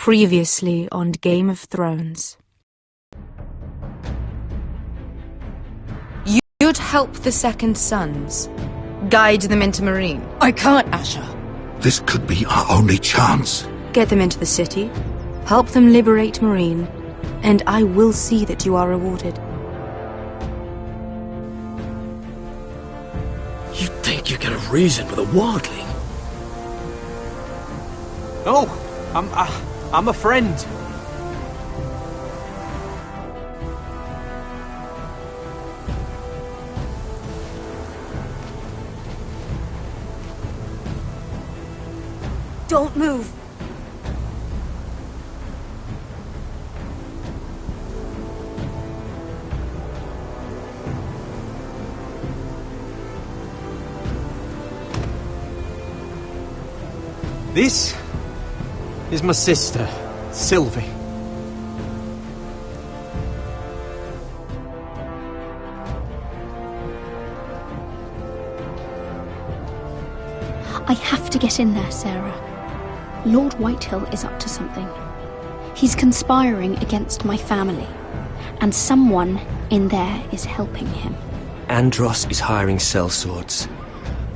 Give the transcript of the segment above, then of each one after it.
Previously on Game of Thrones. You'd help the Second Sons. Guide them into Marine. I can't, Asher. This could be our only chance. Get them into the city. Help them liberate Marine. And I will see that you are rewarded. You think you can have reason with a wildling? No, I'm a friend. Don't move. This is my sister, Sylvie. I have to get in there, Sarah. Lord Whitehill is up to something. He's conspiring against my family, and someone in there is helping him. Andros is hiring sellswords.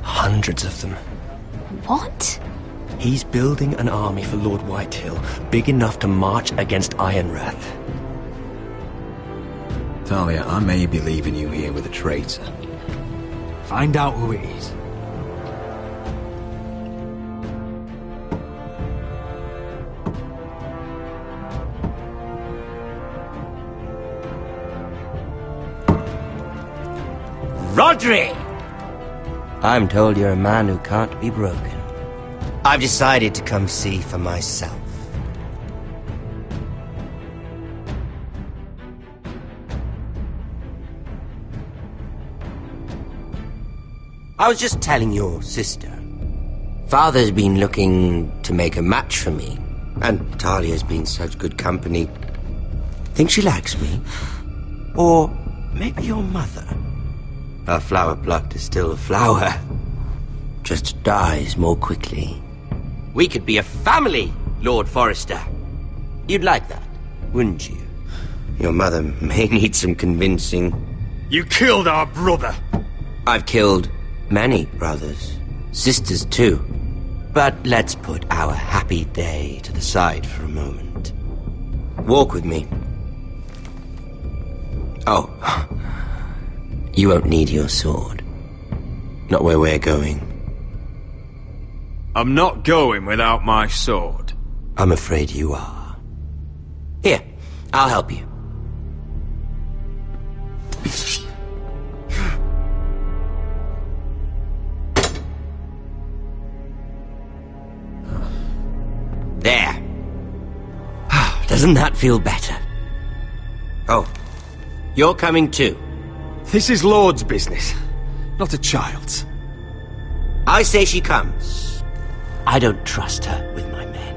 Hundreds of them. What? He's building an army for Lord Whitehill, big enough to march against Ironrath. Talia, I may be leaving you here with a traitor. Find out who it is. Rodri! I'm told you're a man who can't be broken. I've decided to come see for myself. I was just telling your sister. Father's been looking to make a match for me, and Talia's been such good company. Think she likes me? Or maybe your mother? A flower plucked is still a flower. Just dies more quickly. We could be a family, Lord Forrester. You'd like that, wouldn't you? Your mother may need some convincing. You killed our brother! I've killed many brothers. Sisters, too. But let's put our happy day to the side for a moment. Walk with me. Oh. You won't need your sword. Not where we're going. I'm not going without my sword. I'm afraid you are. Here, I'll help you. There. Doesn't that feel better? Oh, you're coming too. This is Lord's business, not a child's. I say she comes. I don't trust her with my men.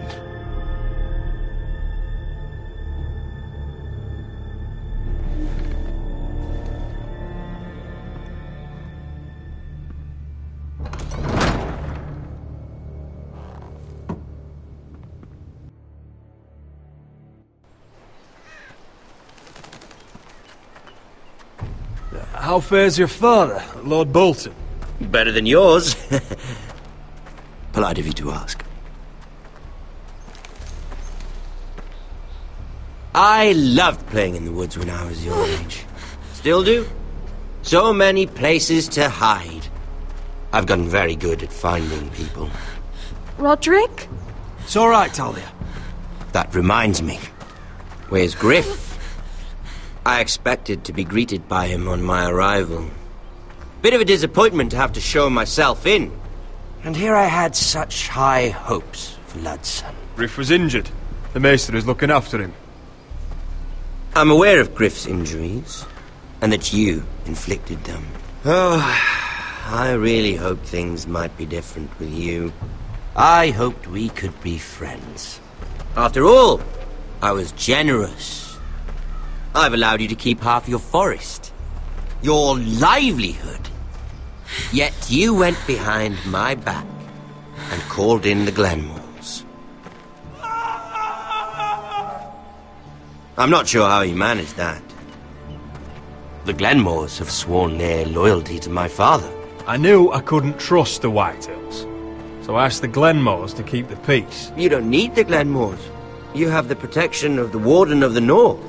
How fares your father, Lord Bolton? Better than yours. Polite of you to ask. I loved playing in the woods when I was your age. Still do. So many places to hide. I've gotten very good at finding people. Roderick? It's all right, Talia. That reminds me. Where's Griff? I expected to be greeted by him on my arrival. Bit of a disappointment to have to show myself in. And here I had such high hopes for Ludson. Griff was injured. The maester is looking after him. I'm aware of Griff's injuries, and that you inflicted them. Oh, I really hoped things might be different with you. I hoped we could be friends. After all, I was generous. I've allowed you to keep half your forest. Your livelihood. Yet you went behind my back and called in the Glenmores. I'm not sure how he managed that. The Glenmores have sworn their loyalty to my father. I knew I couldn't trust the Whitehills, so I asked the Glenmores to keep the peace. You don't need the Glenmores. You have the protection of the Warden of the North.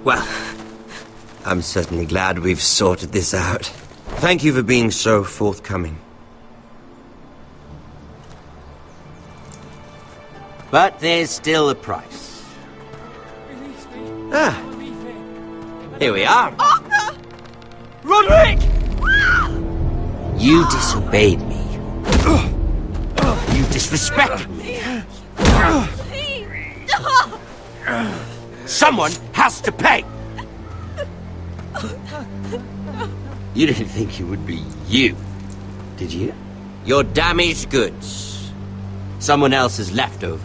Well, I'm certainly glad we've sorted this out. Thank you for being so forthcoming. But there's still a price. Ah, here we are. Arthur! Roderick! You disobeyed me. You disrespected me. Someone has to pay. You didn't think it would be you, did you? Your damaged goods. Someone else's leftovers.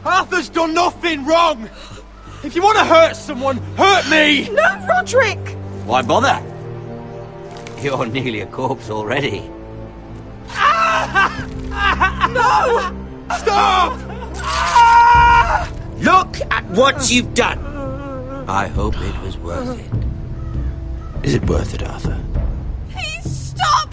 Arthur's done nothing wrong! If you want to hurt someone, hurt me! No, Roderick! Why bother? You're nearly a corpse already. No! Stop! Look at what you've done! I hope it was worth it. Is it worth it, Arthur? Please stop!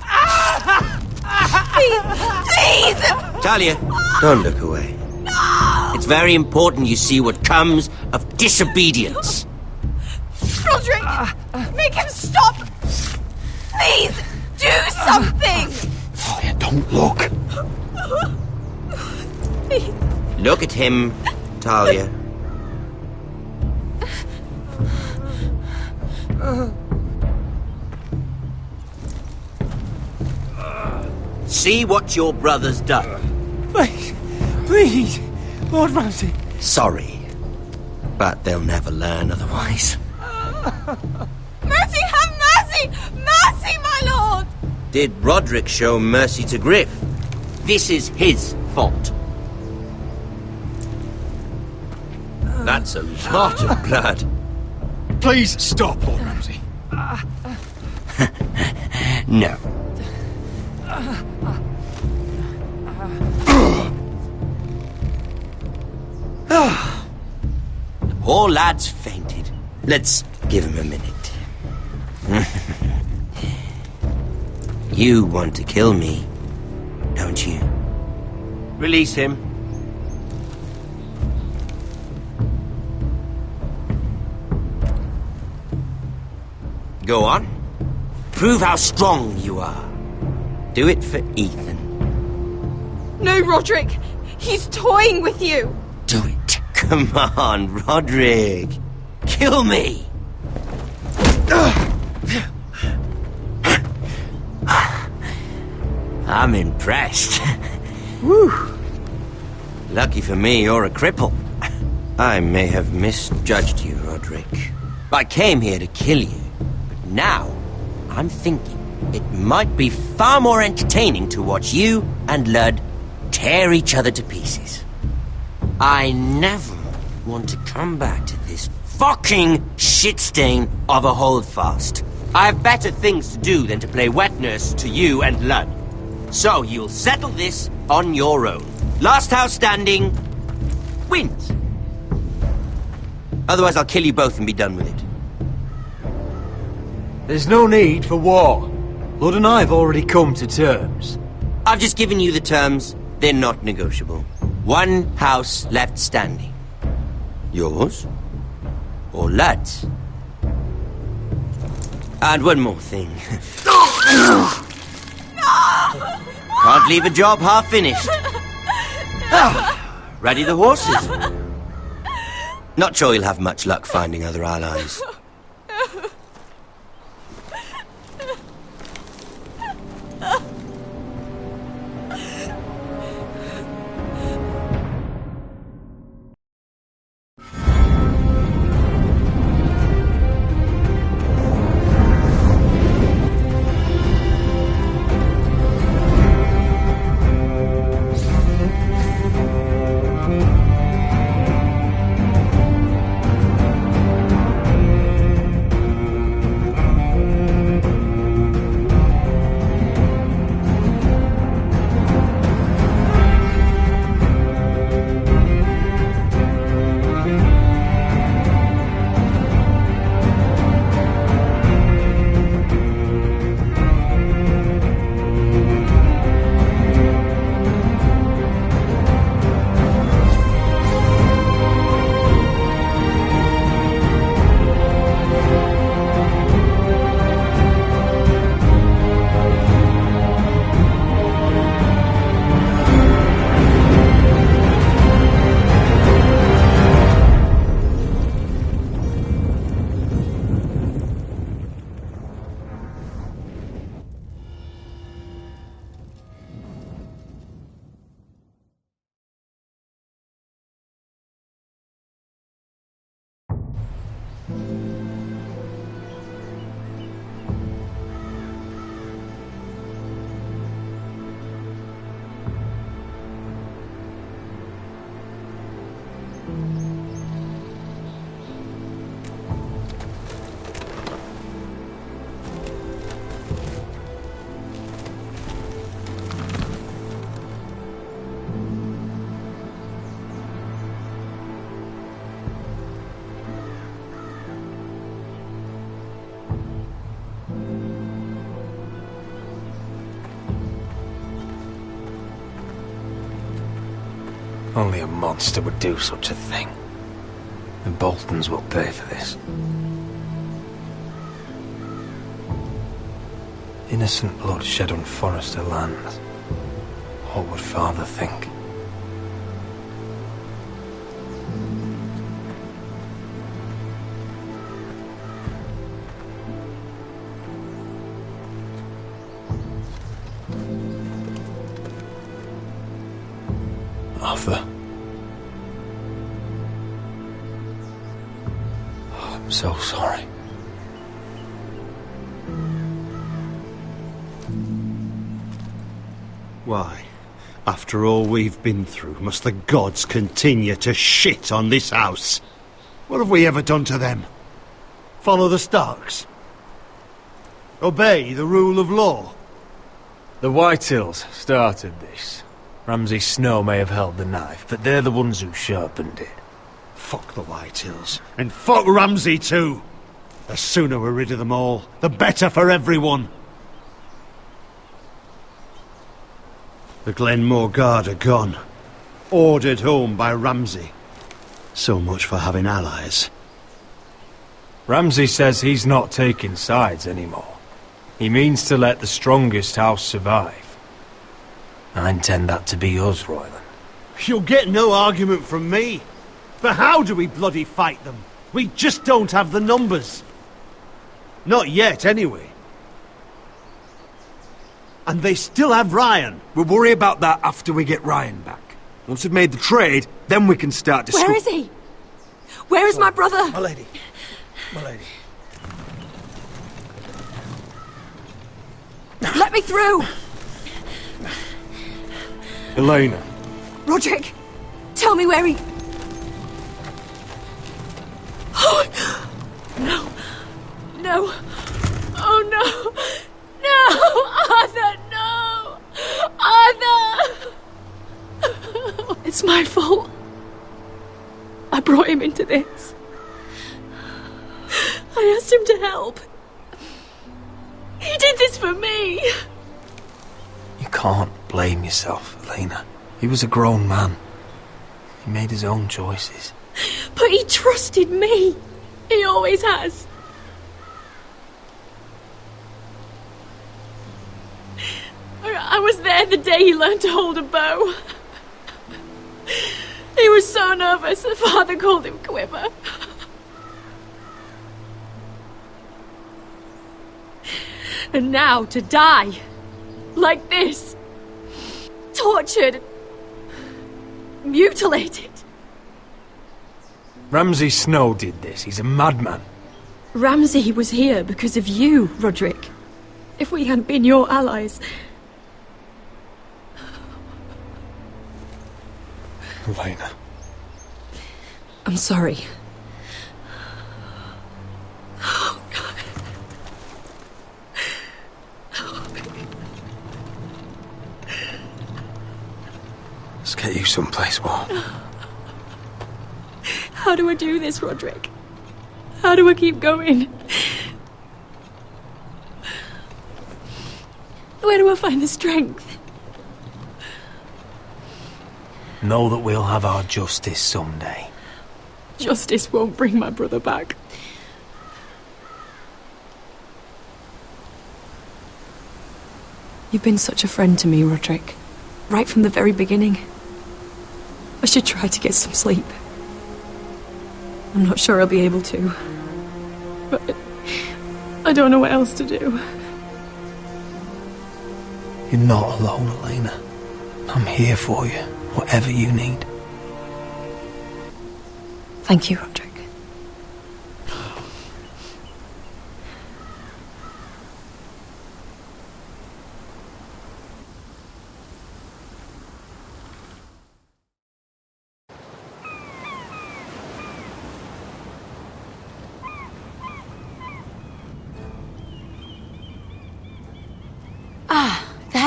Please! Please! Talia, don't look away. No! It's very important you see what comes of disobedience. Roderick! Make him stop! Please! Do something! Talia, don't look. Please. Look at him, Talia. See what your brother's done. Please, Lord Ramsay. Sorry, but they'll never learn otherwise. Mercy, have mercy! Mercy, my lord! Did Roderick show mercy to Griff? This is his fault. That's a lot of blood. Please stop, Lord Ramsay. No. The poor lad's fainted. Let's give him a minute. You want to kill me, don't you? Release him. Go on. Prove how strong you are. Do it for Ethan. No, Roderick! He's toying with you! Do it. Come on, Roderick. Kill me. I'm impressed. Woo. Lucky for me, you're a cripple. I may have misjudged you, Roderick. I came here to kill you, but now I'm thinking it might be far more entertaining to watch you and Ludd tear each other to pieces. I never want to come back to this fucking shit stain of a holdfast. I have better things to do than to play wet nurse to you and Ludd. So you'll settle this on your own. Last house standing wins. Otherwise I'll kill you both and be done with it. There's no need for war. Lord and I have already come to terms. I've just given you the terms. They're not negotiable. One house left standing. Yours or Ludd's? And one more thing. Can't leave a job half finished. Ready the horses? Not sure you'll have much luck finding other allies. Only a monster would do such a thing. The Boltons will pay for this. Innocent blood shed on Forrester land. What would Father think? Arthur. Oh, I'm so sorry. Why, after all we've been through, must the gods continue to shit on this house? What have we ever done to them? Follow the Starks? Obey the rule of law? The Whitehills started this. Ramsay Snow may have held the knife, but they're the ones who sharpened it. Fuck the Whitehills. And fuck Ramsay too! The sooner we're rid of them all, the better for everyone. The Glenmore Guard are gone. Ordered home by Ramsay. So much for having allies. Ramsay says he's not taking sides anymore. He means to let the strongest house survive. I intend that to be us, Royland. You'll get no argument from me. But how do we bloody fight them? We just don't have the numbers. Not yet, anyway. And they still have Ryan. We'll worry about that after we get Ryan back. Once we've made the trade, then we can start discussing. Where is he? Where is my brother? My lady. My lady. Let me through! Elena. Roderick, tell me where he... Oh, no. No. Oh, no. No! Arthur, no! Arthur! It's my fault. I brought him into this. I asked him to help. He did this for me. You can't blame yourself, Elena. He was a grown man. He made his own choices. But he trusted me. He always has. I was there the day he learned to hold a bow. He was so nervous that Father called him Quiver. And now to die. Like this. Tortured. Mutilated. Ramsay Snow did this. He's a madman. Ramsay was here because of you, Roderick. If we hadn't been your allies... Elena. I'm sorry. Oh, God. Let's get you someplace warm. How do I do this, Roderick? How do I keep going? Where do I find the strength? Know that we'll have our justice someday. Justice won't bring my brother back. You've been such a friend to me, Roderick. Right from the very beginning. I should try to get some sleep. I'm not sure I'll be able to. But I don't know what else to do. You're not alone, Elena. I'm here for you, whatever you need. Thank you, Roderick.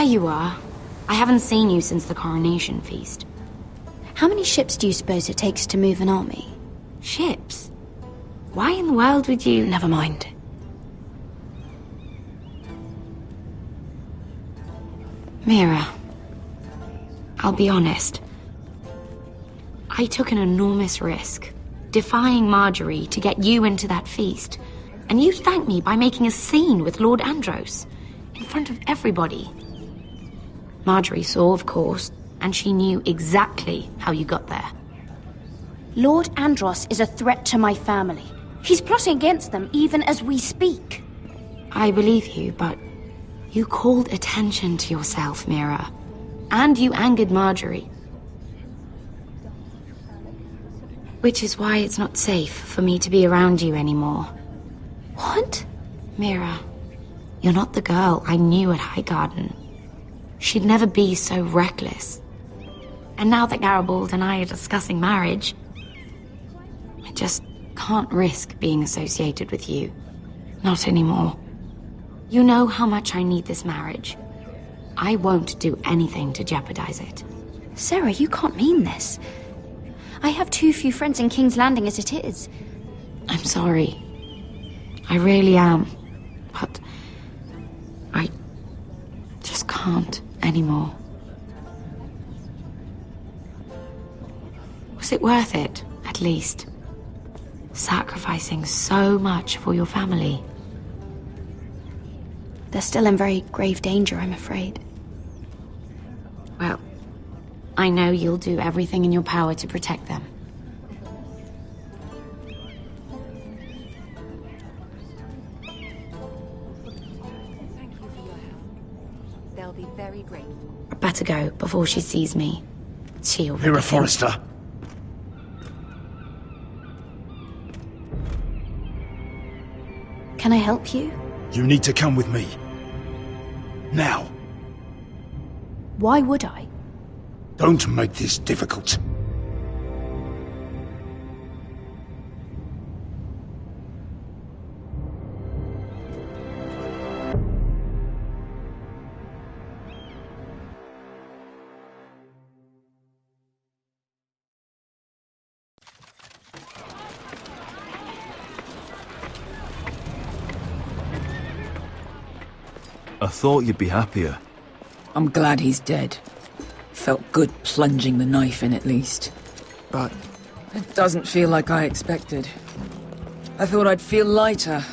you are. I haven't seen you since the coronation feast. How many ships do you suppose it takes to move an army? Ships? Why in the world would you... Never mind. Mira, I'll be honest. I took an enormous risk, defying Marjorie to get you into that feast. And you thanked me by making a scene with Lord Andros, in front of everybody. Marjorie saw, of course, and she knew exactly how you got there. Lord Andros is a threat to my family. He's plotting against them even as we speak. I believe you, but you called attention to yourself, Mira. And you angered Marjorie. Which is why it's not safe for me to be around you anymore. What? Mira, you're not the girl I knew at Highgarden. She'd never be so reckless. And now that Garibald and I are discussing marriage, I just can't risk being associated with you. Not anymore. You know how much I need this marriage. I won't do anything to jeopardize it. Sarah, you can't mean this. I have too few friends in King's Landing as it is. I'm sorry. I really am. But I just can't anymore. Was it worth it, at least? Sacrificing so much for your family? They're still in very grave danger, I'm afraid. Well, I know you'll do everything in your power to protect them. Thank you for your help. They'll be very grateful. I better go before she sees me. She'll... Mira Forrester. Can I help you? You need to come with me. Now. Why would I? Don't make this difficult. I thought you'd be happier. I'm glad he's dead. Felt good plunging the knife in at least. But it doesn't feel like I expected. I thought I'd feel lighter.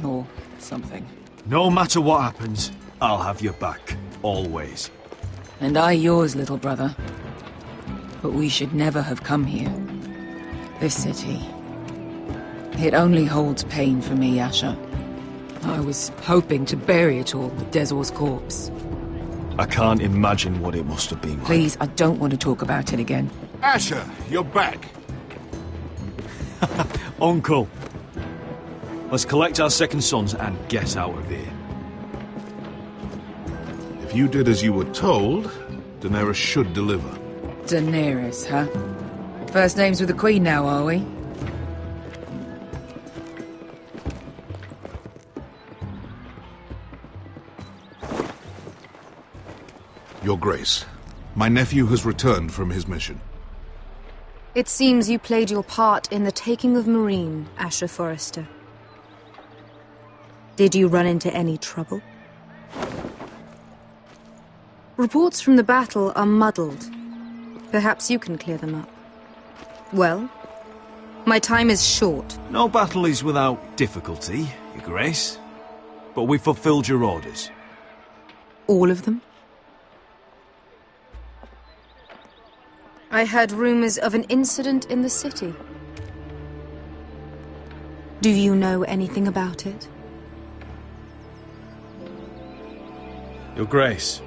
Or something. No matter what happens, I'll have your back. Always. And I yours, little brother. But we should never have come here. This city. It only holds pain for me, Asher. I was hoping to bury it all with Dezor's corpse. I can't imagine what it must have been like. Please, I don't want to talk about it again. Asher, you're back. Uncle. Let's collect our second sons and get out of here. If you did as you were told, Daenerys should deliver. Daenerys, huh? First names with the Queen now, are we? Your Grace, my nephew has returned from his mission. It seems you played your part in the taking of Meereen, Asher Forrester. Did you run into any trouble? Reports from the battle are muddled. Perhaps you can clear them up. Well, my time is short. No battle is without difficulty, Your Grace. But we fulfilled your orders. All of them? I heard rumors of an incident in the city. Do you know anything about it? Your Grace,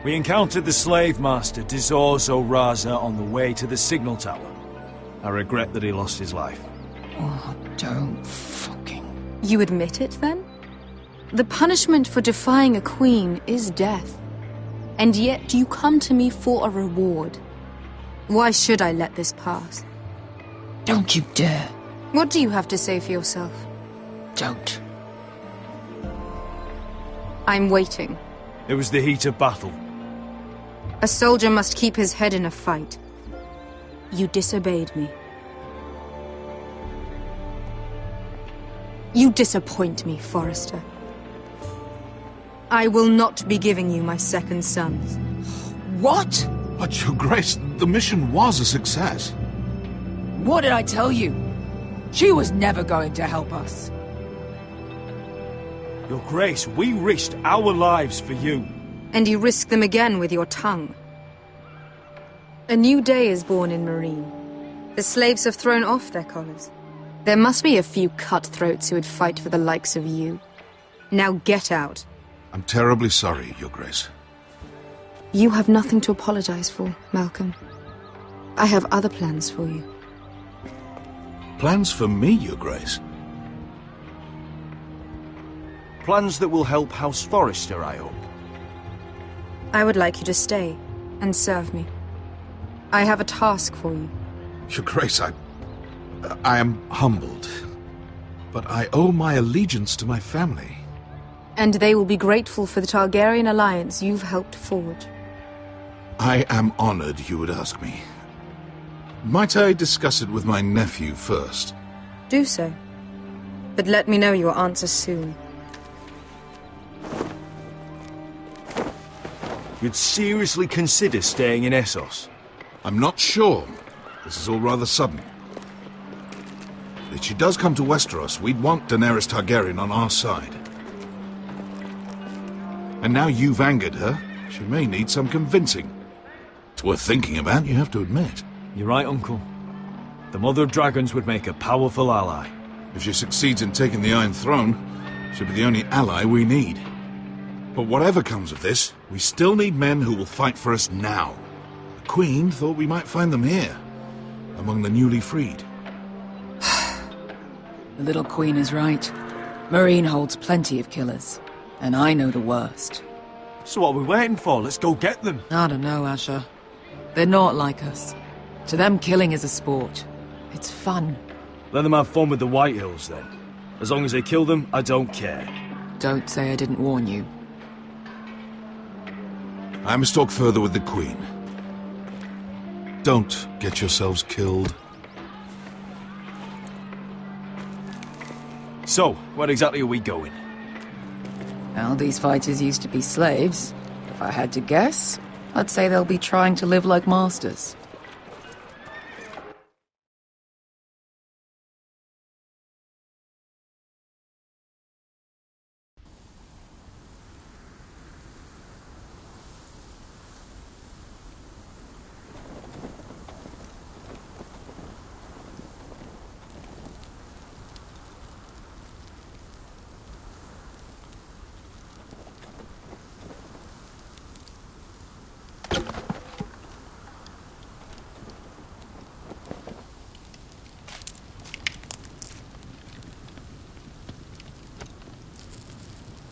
we encountered the slave master Dizor Raza on the way to the signal tower. I regret that he lost his life. Oh, don't fucking... You admit it, then? The punishment for defying a queen is death. And yet you come to me for a reward. Why should I let this pass? Don't you dare. What do you have to say for yourself? Don't. I'm waiting. It was the heat of battle. A soldier must keep his head in a fight. You disobeyed me. You disappoint me, Forrester. I will not be giving you my second sons. What? But, Your Grace, the mission was a success. What did I tell you? She was never going to help us. Your Grace, we risked our lives for you. And you risk them again with your tongue. A new day is born in Marine. The slaves have thrown off their collars. There must be a few cutthroats who would fight for the likes of you. Now get out. I'm terribly sorry, Your Grace. You have nothing to apologize for, Malcolm. I have other plans for you. Plans for me, Your Grace? Plans that will help House Forrester, I hope. I would like you to stay and serve me. I have a task for you. Your Grace, I am humbled. But I owe my allegiance to my family. And they will be grateful for the Targaryen alliance you've helped forge. I am honored you would ask me. Might I discuss it with my nephew first? Do so. But let me know your answer soon. You'd seriously consider staying in Essos? I'm not sure. This is all rather sudden. If she does come to Westeros, we'd want Daenerys Targaryen on our side. And now you've angered her, she may need some convincing. It's worth thinking about, you have to admit. You're right, Uncle. The Mother of Dragons would make a powerful ally. If she succeeds in taking the Iron Throne, she'll be the only ally we need. But whatever comes of this, we still need men who will fight for us now. The Queen thought we might find them here, among the newly freed. The little queen is right. Marine holds plenty of killers, and I know the worst. So what are we waiting for? Let's go get them. I don't know, Asher. They're not like us. To them, killing is a sport. It's fun. Let them have fun with the Whitehills, then. As long as they kill them, I don't care. Don't say I didn't warn you. I must talk further with the Queen. Don't get yourselves killed. So, where exactly are we going? Well, these fighters used to be slaves. If I had to guess, I'd say they'll be trying to live like masters.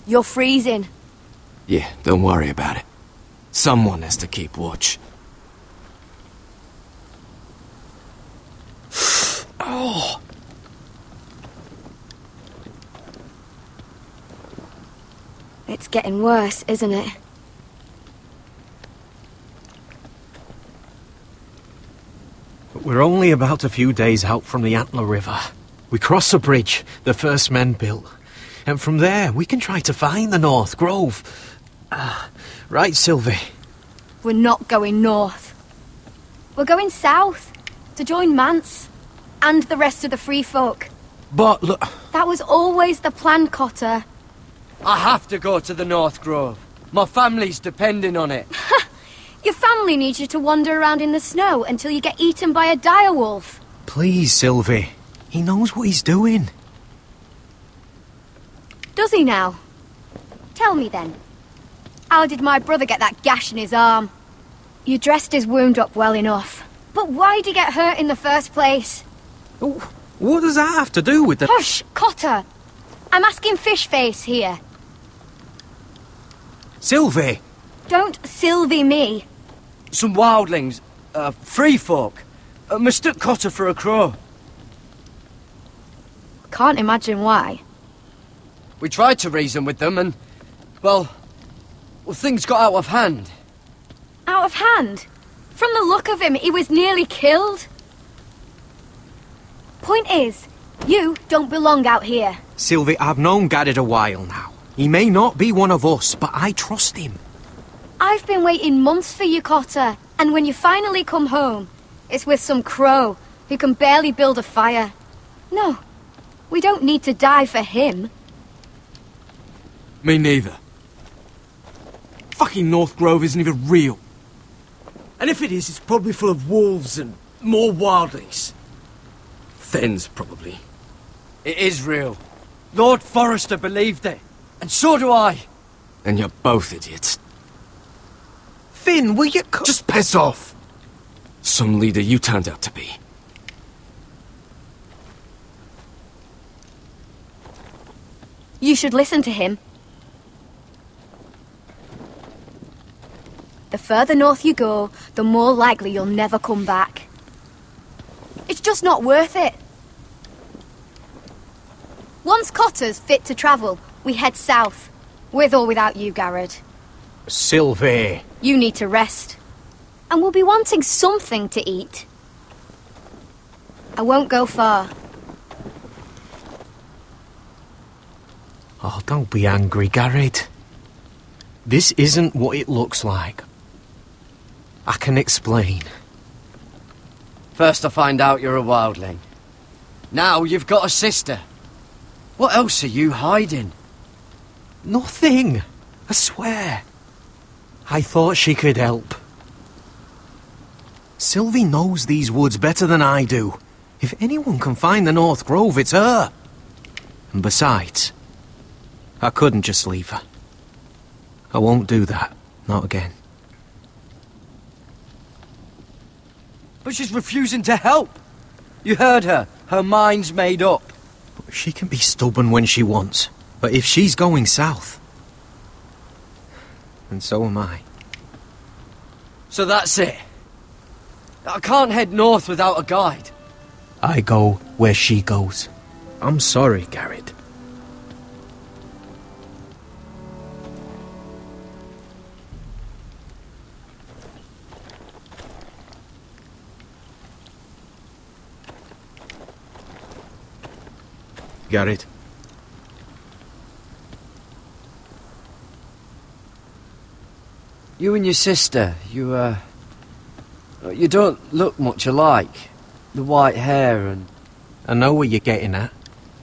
You're freezing. Yeah, don't worry about it. Someone has to keep watch. Oh! It's getting worse, isn't it? We're only about a few days out from the Antler River. We cross a bridge the first men built. And from there, we can try to find the North Grove. Right, Sylvie? We're not going north. We're going south, to join Mance, and the rest of the free folk. But look... That was always the plan, Cotter. I have to go to the North Grove. My family's depending on it. Your family needs you to wander around in the snow until you get eaten by a direwolf. Please, Sylvie. He knows what he's doing. Does he now? Tell me then. How did my brother get that gash in his arm? You dressed his wound up well enough. But why'd he get hurt in the first place? What does that have to do with the... Hush, Cotter! I'm asking Fishface here. Sylvie! Don't Sylvie me. Some wildlings, free folk, mistook Cotter for a crow. Can't imagine why. We tried to reason with them and, well, Well, things got out of hand. Out of hand? From the look of him, he was nearly killed. Point is, you don't belong out here. Sylvie, I've known Garrett a while now. He may not be one of us, but I trust him. I've been waiting months for you, Cotter. And when you finally come home, it's with some crow who can barely build a fire. No, we don't need to die for him. Me neither. Fucking North Grove isn't even real. And if it is, it's probably full of wolves and more wildlings. Thens, probably. It is real. Lord Forrester believed it. And so do I. And you're both idiots. Finn, will you just piss off! Some leader you turned out to be. You should listen to him. The further north you go, the more likely you'll never come back. It's just not worth it. Once Cotter's fit to travel, we head south. With or without you, Garrett. Sylvie. You need to rest. And we'll be wanting something to eat. I won't go far. Oh, don't be angry, Garrett. This isn't what it looks like. I can explain. First I find out you're a wildling. Now you've got a sister. What else are you hiding? Nothing. I swear. I thought she could help. Sylvie knows these woods better than I do. If anyone can find the North Grove, it's her. And besides, I couldn't just leave her. I won't do that. Not again. But she's refusing to help. You heard her. Her mind's made up. She can be stubborn when she wants. But if she's going south, and so am I. So that's it. I can't head north without a guide. I go where she goes. I'm sorry, Garrett. Garrett. You and your sister, you don't look much alike. The white hair and... I know what you're getting at,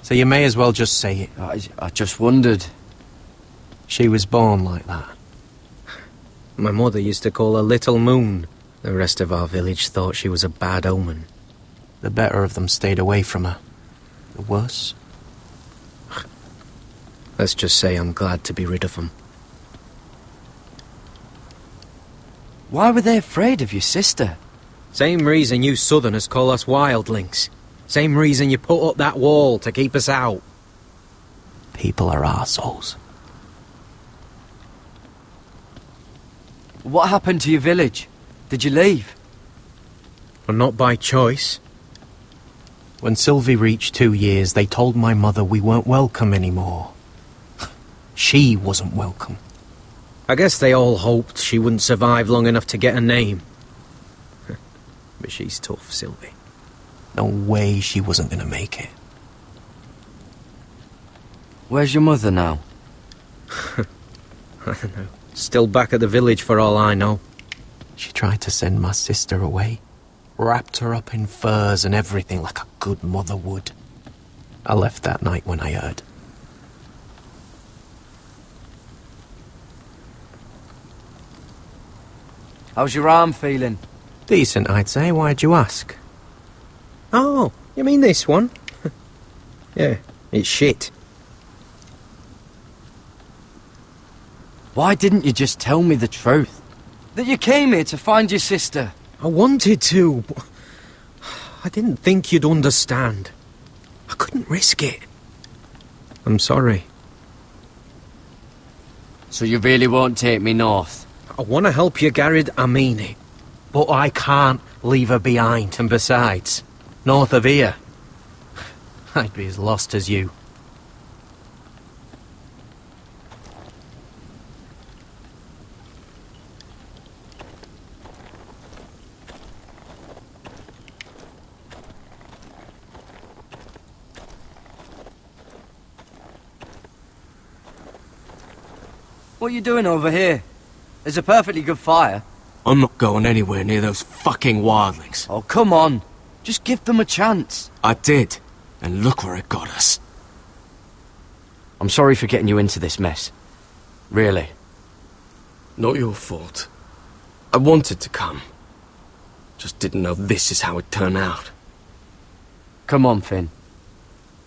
so you may as well just say it. I just wondered. She was born like that. My mother used to call her Little Moon. The rest of our village thought she was a bad omen. The better of them stayed away from her. The worse? Let's just say I'm glad to be rid of them. Why were they afraid of your sister? Same reason you Southerners call us wildlings. Same reason you put up that wall to keep us out. People are arseholes. What happened to your village? Did you leave? Well, not by choice. When Sylvie reached 2 years, they told my mother we weren't welcome anymore. She wasn't welcome. I guess they all hoped she wouldn't survive long enough to get a name. But she's tough, Sylvie. No way she wasn't gonna make it. Where's your mother now? I don't know. Still back at the village for all I know. She tried to send my sister away. Wrapped her up in furs and everything like a good mother would. I left that night when I heard. How's your arm feeling? Decent, I'd say. Why'd you ask? Oh, you mean this one? Yeah, it's shit. Why didn't you just tell me the truth? That you came here to find your sister? I wanted to, but I didn't think you'd understand. I couldn't risk it. I'm sorry. So you really won't take me north? I want to help you, Garrett, I mean it. But I can't leave her behind. And besides, north of here, I'd be as lost as you. What are you doing over here? There's a perfectly good fire. I'm not going anywhere near those fucking wildlings. Oh, come on. Just give them a chance. I did, and look where it got us. I'm sorry for getting you into this mess. Really. Not your fault. I wanted to come. Just didn't know this is how it'd turn out. Come on, Finn.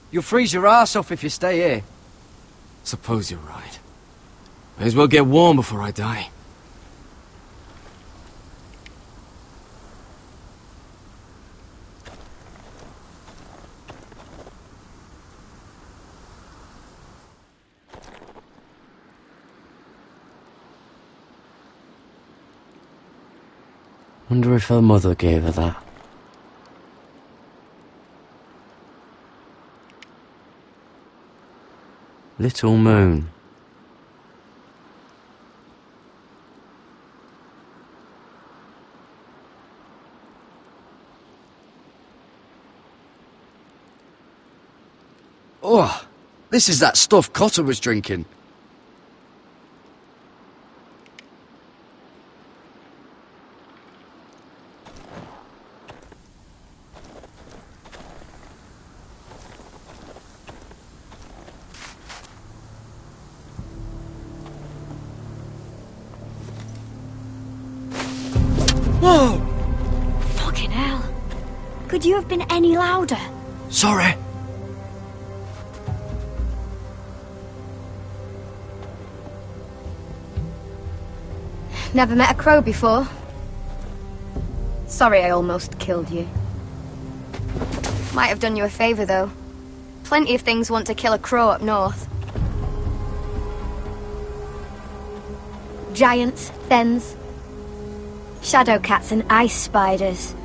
You'll freeze your ass off if you stay here. Suppose you're right. May as well get warm before I die. Wonder if her mother gave her that. Little Moon. Oh, this is that stuff Cotter was drinking. Whoa! Fucking hell. Could you have been any louder? Sorry. Never met a crow before. Sorry I almost killed you. Might have done you a favour, though. Plenty of things want to kill a crow up north. Giants, thens, shadow cats and ice spiders.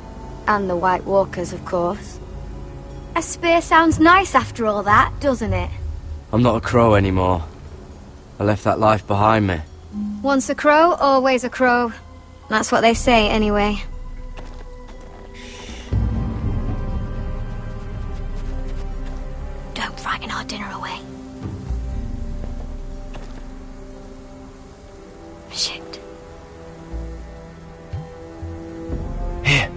And the White Walkers, of course. A spear sounds nice after all that, doesn't it? I'm not a crow anymore. I left that life behind me. Once a crow, always a crow. That's what they say, anyway. Don't frighten our dinner away. Shit. Here.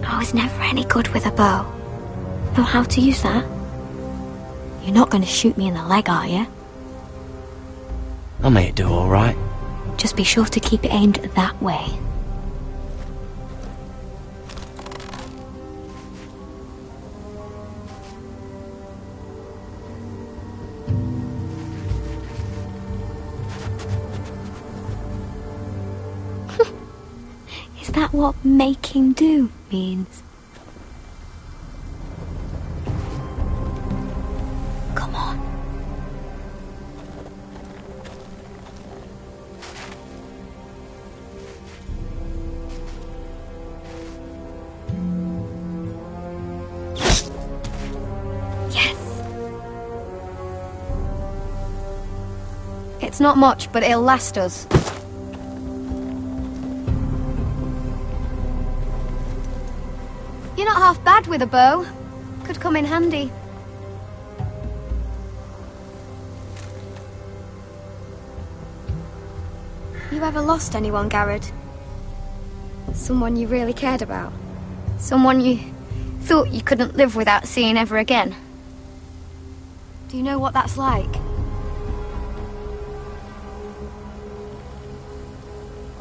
I was never any good with a bow. Know how to use that? You're not going to shoot me in the leg, are you? I may do all right. Just be sure to keep it aimed that way. Is that what making do means? Come on. It's not much, but it'll last us. You're not half bad with a bow. Could come in handy. You ever lost anyone, Garrett? Someone you really cared about? Someone you thought you couldn't live without seeing ever again? Do you know what that's like?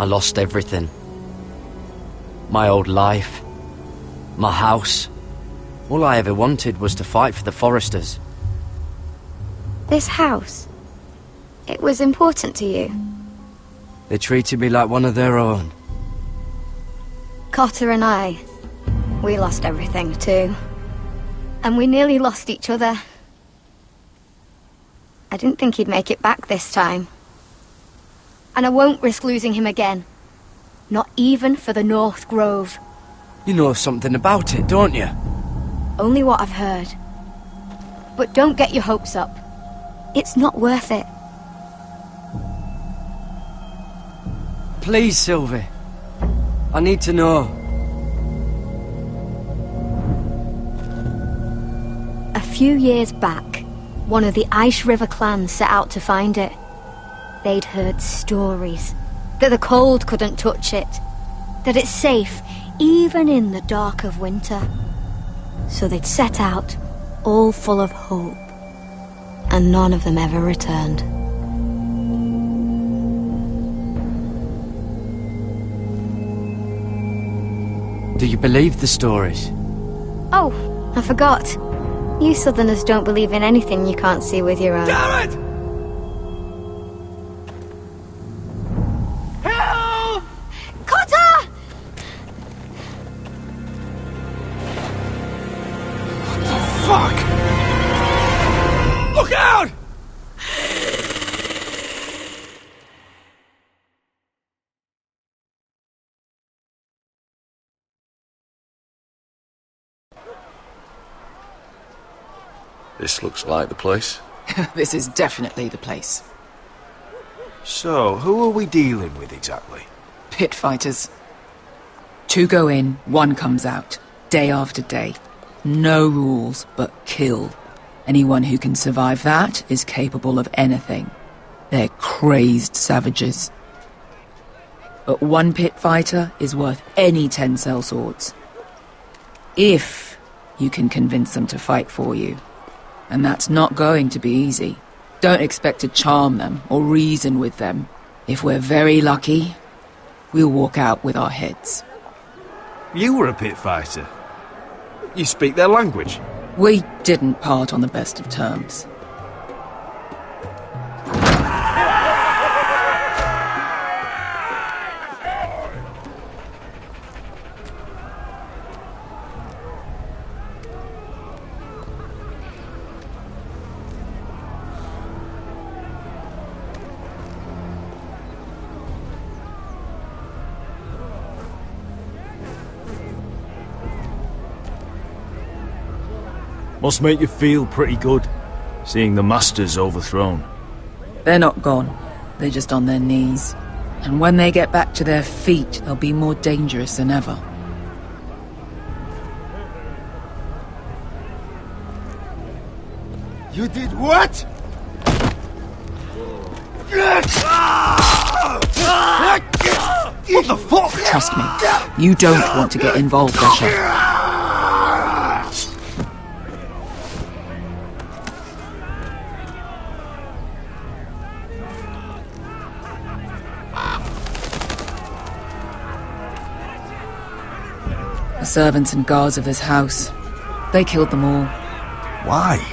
I lost everything. My old life. My house. All I ever wanted was to fight for the Foresters. This house? It was important to you? They treated me like one of their own. Cotter and I, we lost everything too. And we nearly lost each other. I didn't think he'd make it back this time. And I won't risk losing him again. Not even for the North Grove. You know something about it, don't you? Only what I've heard. But don't get your hopes up. It's not worth it. Please, Sylvie. I need to know. A few years back, one of the Ice River clans set out to find it. They'd heard stories, that the cold couldn't touch it, that it's safe even in the dark of winter. So they'd set out, all full of hope, and none of them ever returned. Do you believe the stories? Oh, I forgot. You Southerners don't believe in anything you can't see with your eyes. Garrett! Help! Cotter! Fuck! Look out! This looks like the place. This is definitely the place. So, who are we dealing with exactly? Pit fighters. 2 go in, 1 comes out. Day after day. No rules, but kill. Anyone who can survive that is capable of anything. They're crazed savages. But 1 pit fighter is worth any 10 sellswords. If you can convince them to fight for you. And that's not going to be easy. Don't expect to charm them or reason with them. If we're very lucky, we'll walk out with our heads. You were a pit fighter. You speak their language. We didn't part on the best of terms. Must make you feel pretty good, seeing the Masters overthrown. They're not gone. They're just on their knees. And when they get back to their feet, they'll be more dangerous than ever. You did what? What the fuck? Trust me, you don't want to get involved, Usher. The servants and guards of this house, they killed them all. Why?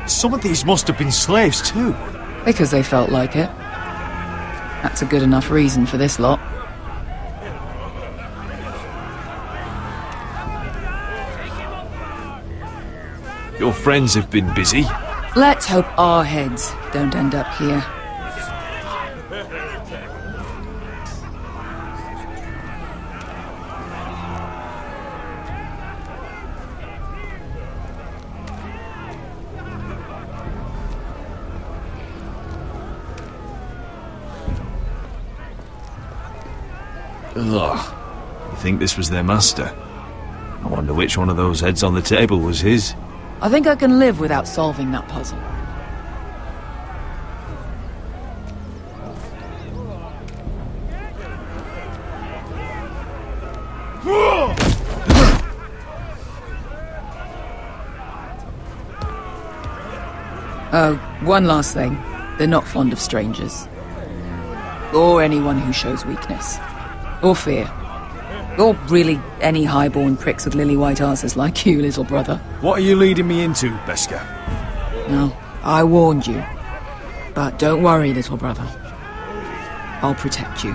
Some of these must have been slaves too. Because they felt like it. That's a good enough reason for this lot. Your friends have been busy. Let's hope our heads don't end up here. Ugh. You think this was their master? I wonder which one of those heads on the table was his. I think I can live without solving that puzzle. Oh, one last thing. They're not fond of strangers. Or anyone who shows weakness. Or fear. Or really any highborn pricks with lily-white asses like you, little brother. What are you leading me into, Beskar? No, I warned you. But don't worry, little brother. I'll protect you.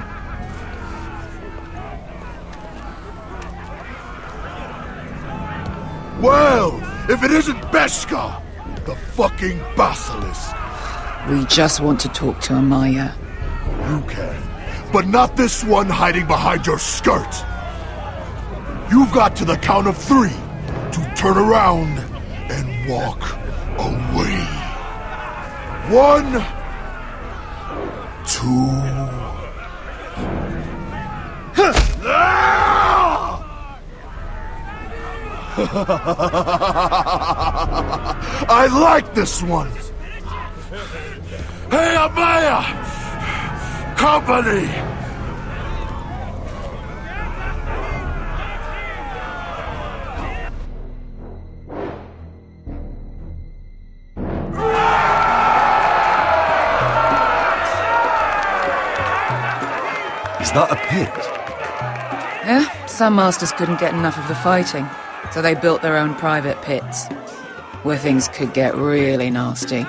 Well, if it isn't Beskar, the fucking basilisk. We just want to talk to Amaya. You can, but not this one hiding behind your skirt. You've got to the count of 3 to turn around and walk away. 1, 2. I like this one. Hey, Amaya! company! Is that a pit? Yeah, some masters couldn't get enough of the fighting, so they built their own private pits, where things could get really nasty.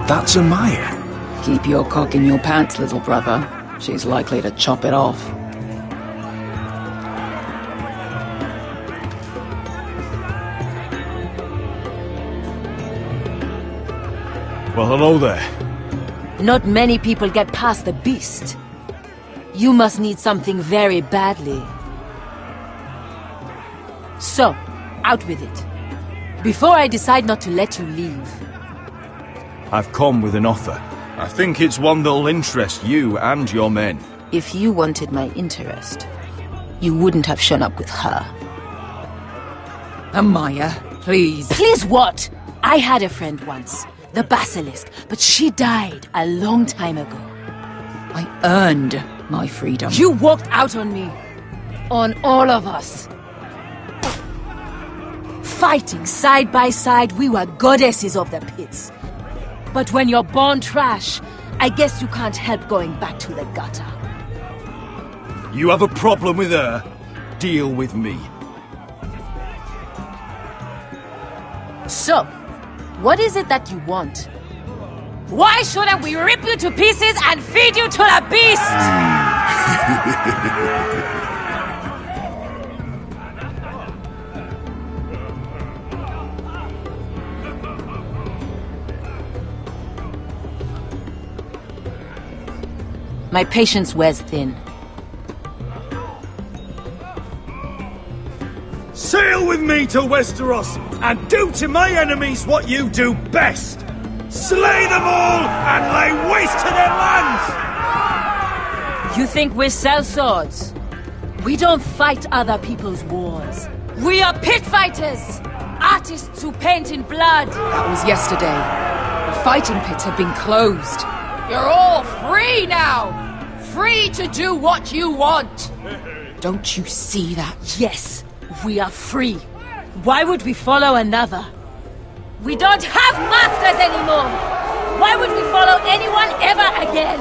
That's Amaya. Keep your cock in your pants, little brother. She's likely to chop it off. Well, hello there. Not many people get past the beast. You must need something very badly. So, out with it. Before I decide not to let you leave. I've come with an offer. I think it's one that'll interest you and your men. If you wanted my interest, you wouldn't have shown up with her. Amaya, please. Please what? I had a friend once, the Basilisk, but she died a long time ago. I earned my freedom. You walked out on me. On all of us. Fighting side by side, we were goddesses of the pits. But when you're born trash, I guess you can't help going back to the gutter. You have a problem with her? Deal with me. So, what is it that you want? Why shouldn't we rip you to pieces and feed you to the beast? My patience wears thin. Sail with me to Westeros and do to my enemies what you do best. Slay them all and lay waste to their lands! You think we sell swords? We don't fight other people's wars. We are pit fighters! Artists who paint in blood! That was yesterday. The fighting pits have been closed. You're all free now! Free to do what you want! Don't you see that? Yes, we are free. Why would we follow another? We don't have masters anymore! Why would we follow anyone ever again?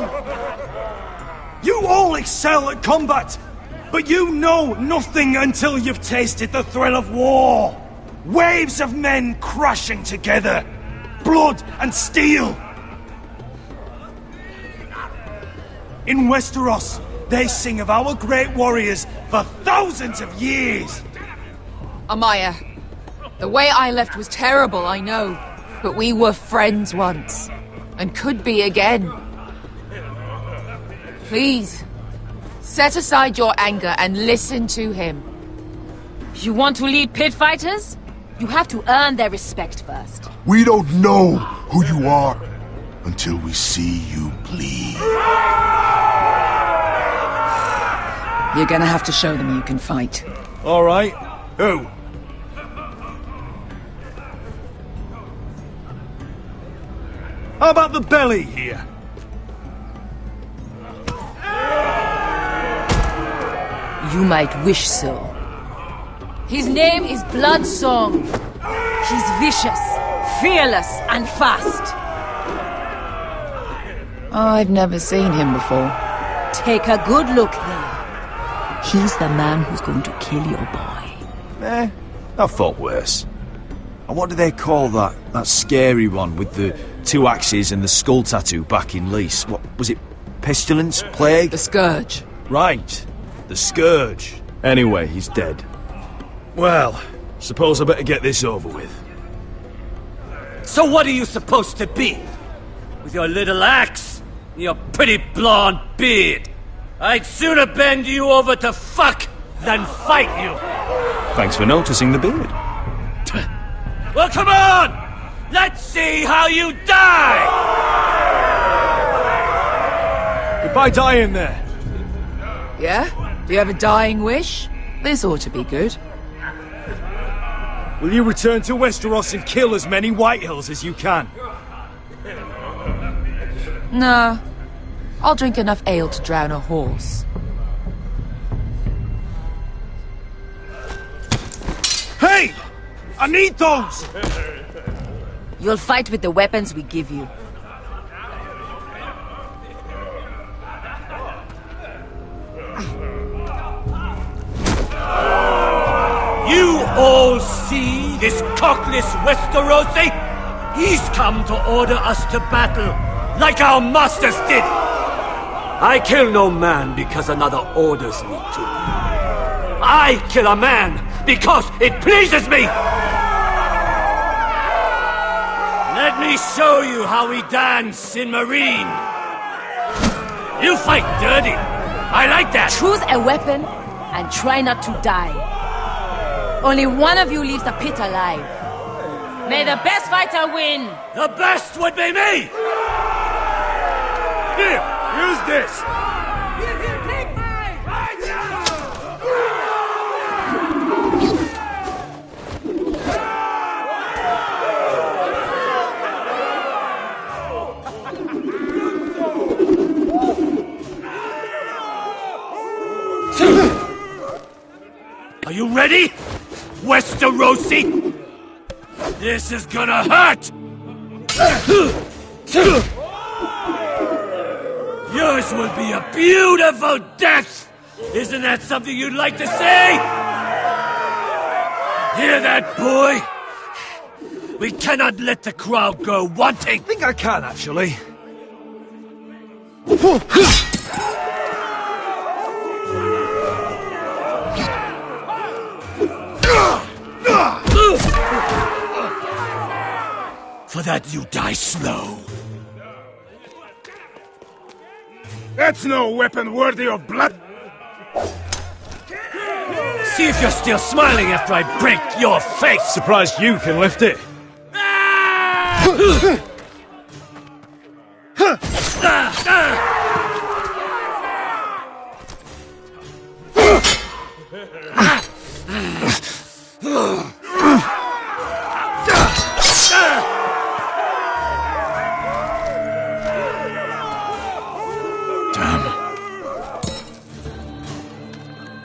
You all excel at combat, but you know nothing until you've tasted the thrill of war. Waves of men crashing together. Blood and steel. In Westeros, they sing of our great warriors for thousands of years. Amaya, the way I left was terrible, I know. But we were friends once. And could be again. Please, set aside your anger and listen to him. You want to lead pit fighters? You have to earn their respect first. We don't know who you are until we see you bleed. You're gonna have to show them you can fight. All right. Who? How about the belly here? You might wish so. His name is Bloodsong. He's vicious, fearless, and fast. I've never seen him before. Take a good look there. He's the man who's going to kill your boy. I thought worse. And what do they call that scary one with the 2 axes and the skull tattoo back in Lys? What was it? Pestilence? Plague? The Scourge. Right. The Scourge. Anyway, he's dead. Well, suppose I better get this over with. So what are you supposed to be? With your little axe and your pretty blonde beard? I'd sooner bend you over to fuck than fight you. Thanks for noticing the beard. Well, come on! Let's see how you die! Goodbye dying there. Yeah? Do you have a dying wish? This ought to be good. Will you return to Westeros and kill as many Whitehills as you can? No. I'll drink enough ale to drown a horse. Hey! I need those! You'll fight with the weapons we give you. You all see this cockless Westerosi? He's come to order us to battle, like our masters did. I kill no man because another orders me to. I kill a man because it pleases me! Let me show you how we dance in Marine. You fight dirty. I like that. Choose a weapon and try not to die. Only one of you leaves the pit alive. May the best fighter win! The best would be me! Here, use this! Are you ready, Westerosi? This is gonna hurt! Yours will be a beautiful death! Isn't that something you'd like to say? Hear that, boy? We cannot let the crowd go wanting! I think I can, actually. For that you die slow. That's no weapon worthy of blood. See if you're still smiling after I break your face! Surprised you can lift it.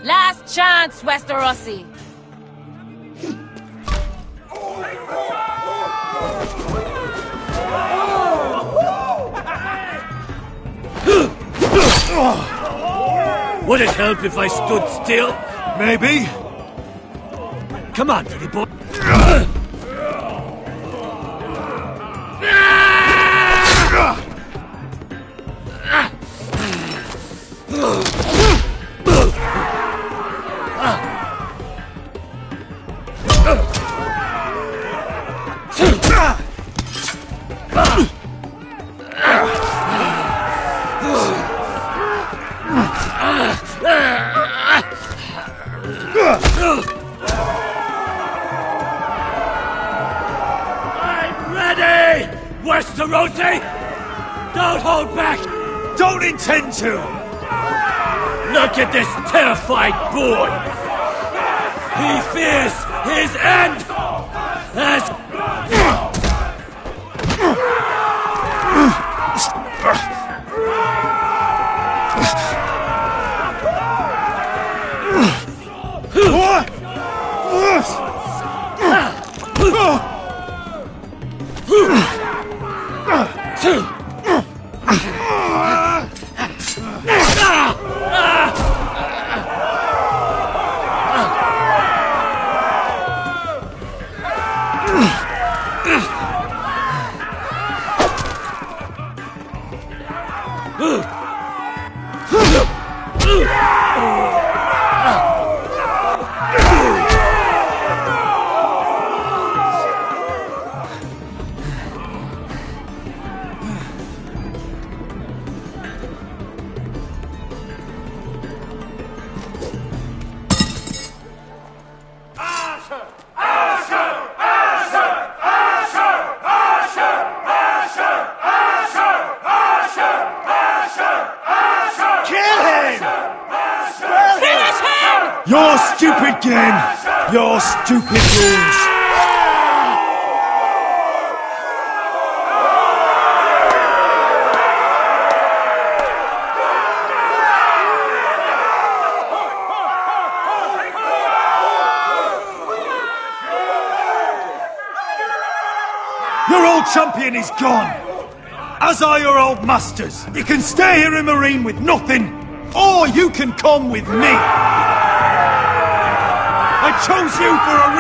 Last chance, Westerosi! Would it help if I stood still? Maybe. Come on, pretty boy. I'm ready, Westerosi! Don't hold back! Don't intend to! Look at this terrified boy! He fears his end! As... stupid game! Your stupid rules! Your old champion is gone! As are your old masters. You can stay here in Marine with nothing, or you can come with me! I chose you for a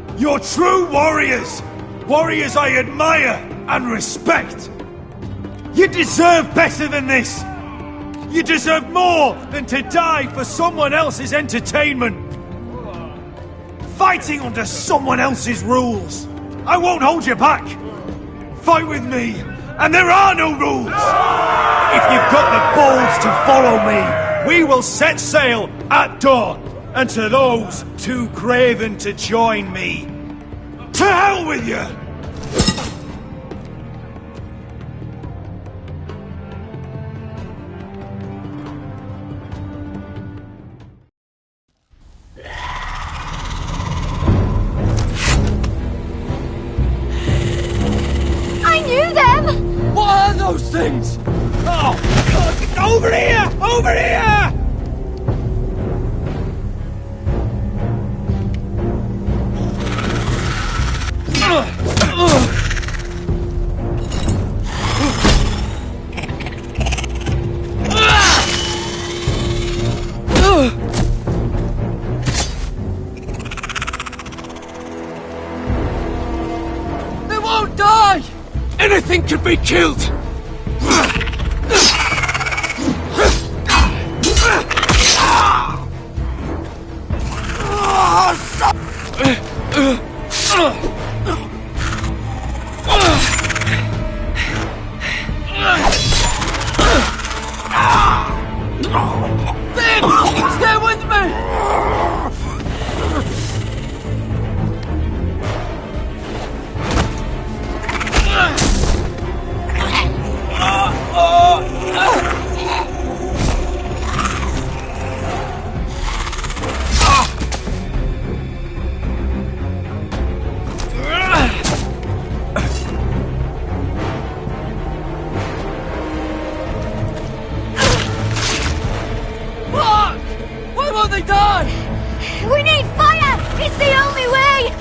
reason! You're true warriors! Warriors I admire and respect! You deserve better than this! You deserve more than to die for someone else's entertainment! Fighting under someone else's rules! I won't hold you back! Fight with me, and there are no rules! If you've got the balls to follow me, we will set sail at dawn, and to those too craven to join me, to hell with you! Those things! Oh! Over here! Over here! They won't die! Anything can be killed! Stay with me! Why won't they die? We need fire! It's the only way!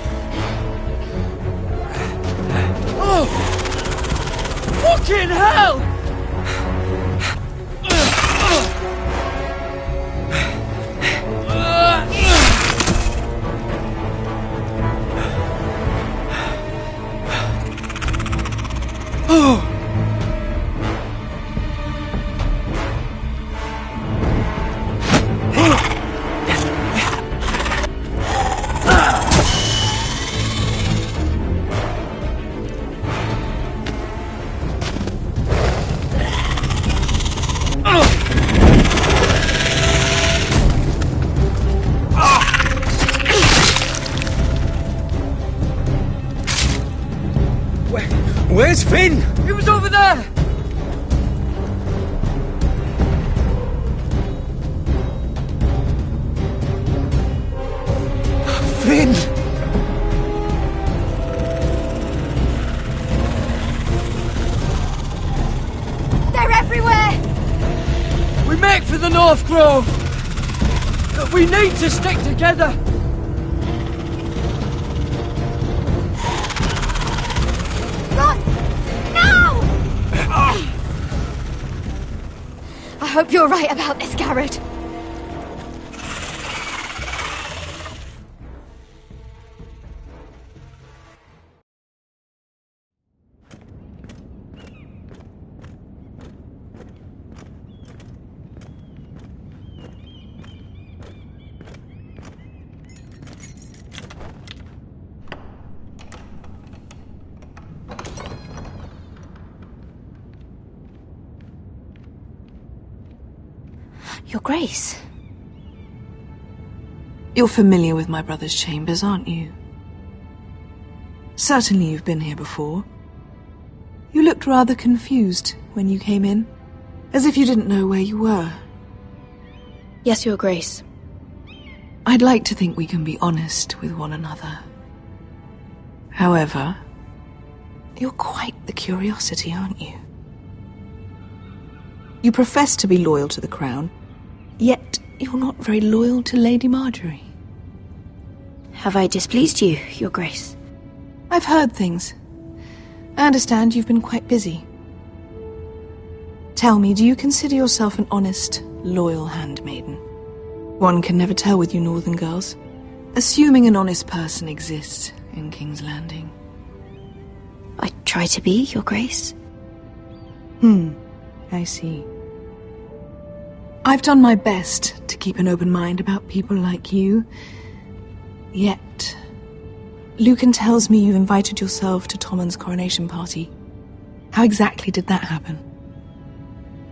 Oh! Fucking hell! Oh! Where's Finn? He was over there! Finn! They're everywhere! We make for the North Grove! But we need to stick together! I hope you're right about this, Garrett. Your Grace. You're familiar with my brother's chambers, aren't you? Certainly you've been here before. You looked rather confused when you came in, as if you didn't know where you were. Yes, Your Grace. I'd like to think we can be honest with one another. However, you're quite the curiosity, aren't you? You profess to be loyal to the crown, yet you're not very loyal to Lady Marjorie. Have I displeased you, Your Grace? I've heard things. I understand you've been quite busy. Tell me, do you consider yourself an honest, loyal handmaiden? One can never tell with you northern girls. Assuming an honest person exists in King's Landing. I try to be, Your Grace. I see. I've done my best to keep an open mind about people like you. Yet, Lucan tells me you've invited yourself to Tommen's coronation party. How exactly did that happen?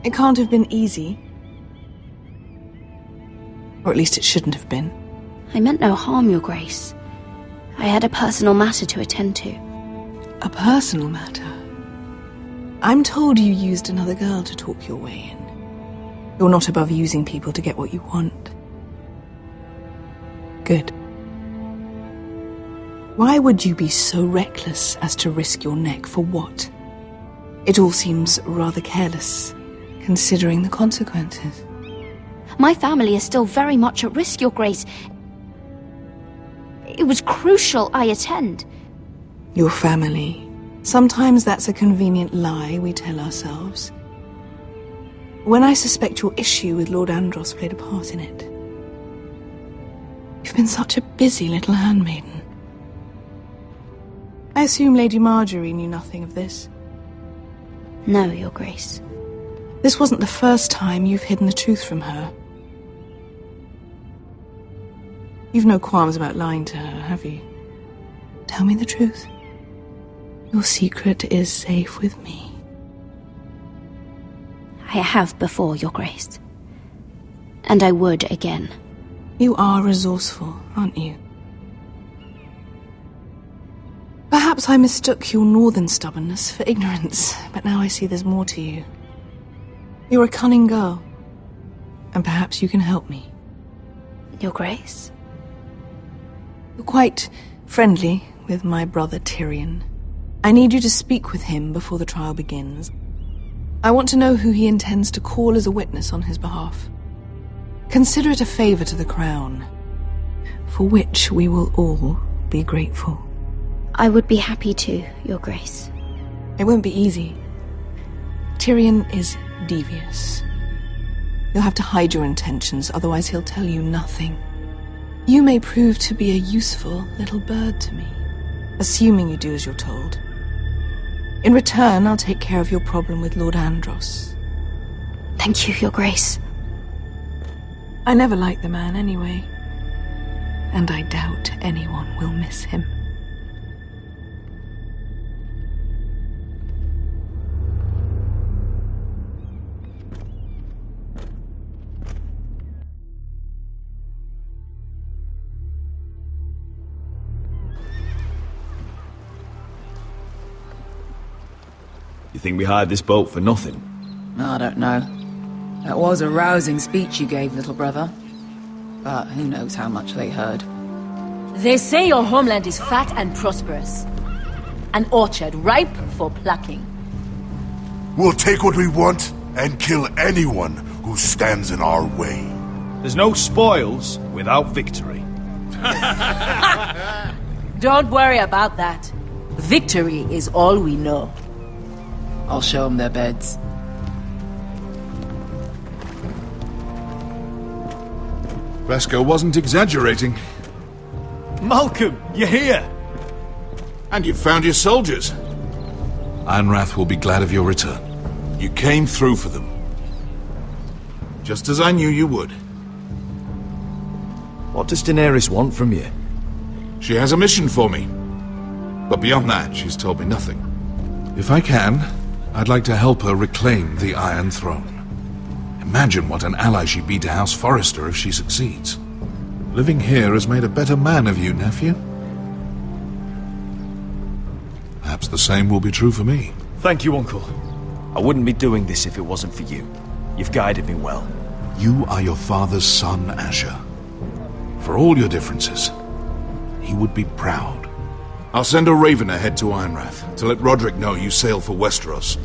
It can't have been easy. Or at least it shouldn't have been. I meant no harm, Your Grace. I had a personal matter to attend to. A personal matter? I'm told you used another girl to talk your way in. You're not above using people to get what you want. Good. Why would you be so reckless as to risk your neck for what? It all seems rather careless, considering the consequences. My family is still very much at risk, Your Grace. It was crucial I attend. Your family. Sometimes that's a convenient lie we tell ourselves. When I suspect your issue with Lord Andros played a part in it. You've been such a busy little handmaiden. I assume Lady Marjorie knew nothing of this. No, Your Grace. This wasn't the first time you've hidden the truth from her. You've no qualms about lying to her, have you? Tell me the truth. Your secret is safe with me. I have before, Your Grace. And I would again. You are resourceful, aren't you? Perhaps I mistook your northern stubbornness for ignorance, but now I see there's more to you. You're a cunning girl, and perhaps you can help me. Your Grace? You're quite friendly with my brother Tyrion. I need you to speak with him before the trial begins. I want to know who he intends to call as a witness on his behalf. Consider it a favor to the crown, for which we will all be grateful. I would be happy to, Your Grace. It won't be easy. Tyrion is devious. You'll have to hide your intentions, otherwise he'll tell you nothing. You may prove to be a useful little bird to me, assuming you do as you're told. In return, I'll take care of your problem with Lord Andros. Thank you, Your Grace. I never liked the man anyway, and I doubt anyone will miss him. You think we hired this boat for nothing? I don't know. That was a rousing speech you gave, little brother. But who knows how much they heard. They say your homeland is fat and prosperous. An orchard ripe for plucking. We'll take what we want and kill anyone who stands in our way. There's no spoils without victory. Don't worry about that. Victory is all we know. I'll show them their beds. Vesco wasn't exaggerating. Malcolm, you're here! And you've found your soldiers. Ironrath will be glad of your return. You came through for them. Just as I knew you would. What does Daenerys want from you? She has a mission for me. But beyond that, she's told me nothing. If I can, I'd like to help her reclaim the Iron Throne. Imagine what an ally she'd be to House Forrester if she succeeds. Living here has made a better man of you, nephew. Perhaps the same will be true for me. Thank you, Uncle. I wouldn't be doing this if it wasn't for you. You've guided me well. You are your father's son, Asher. For all your differences, he would be proud. I'll send a raven ahead to Ironrath to let Roderick know you sail for Westeros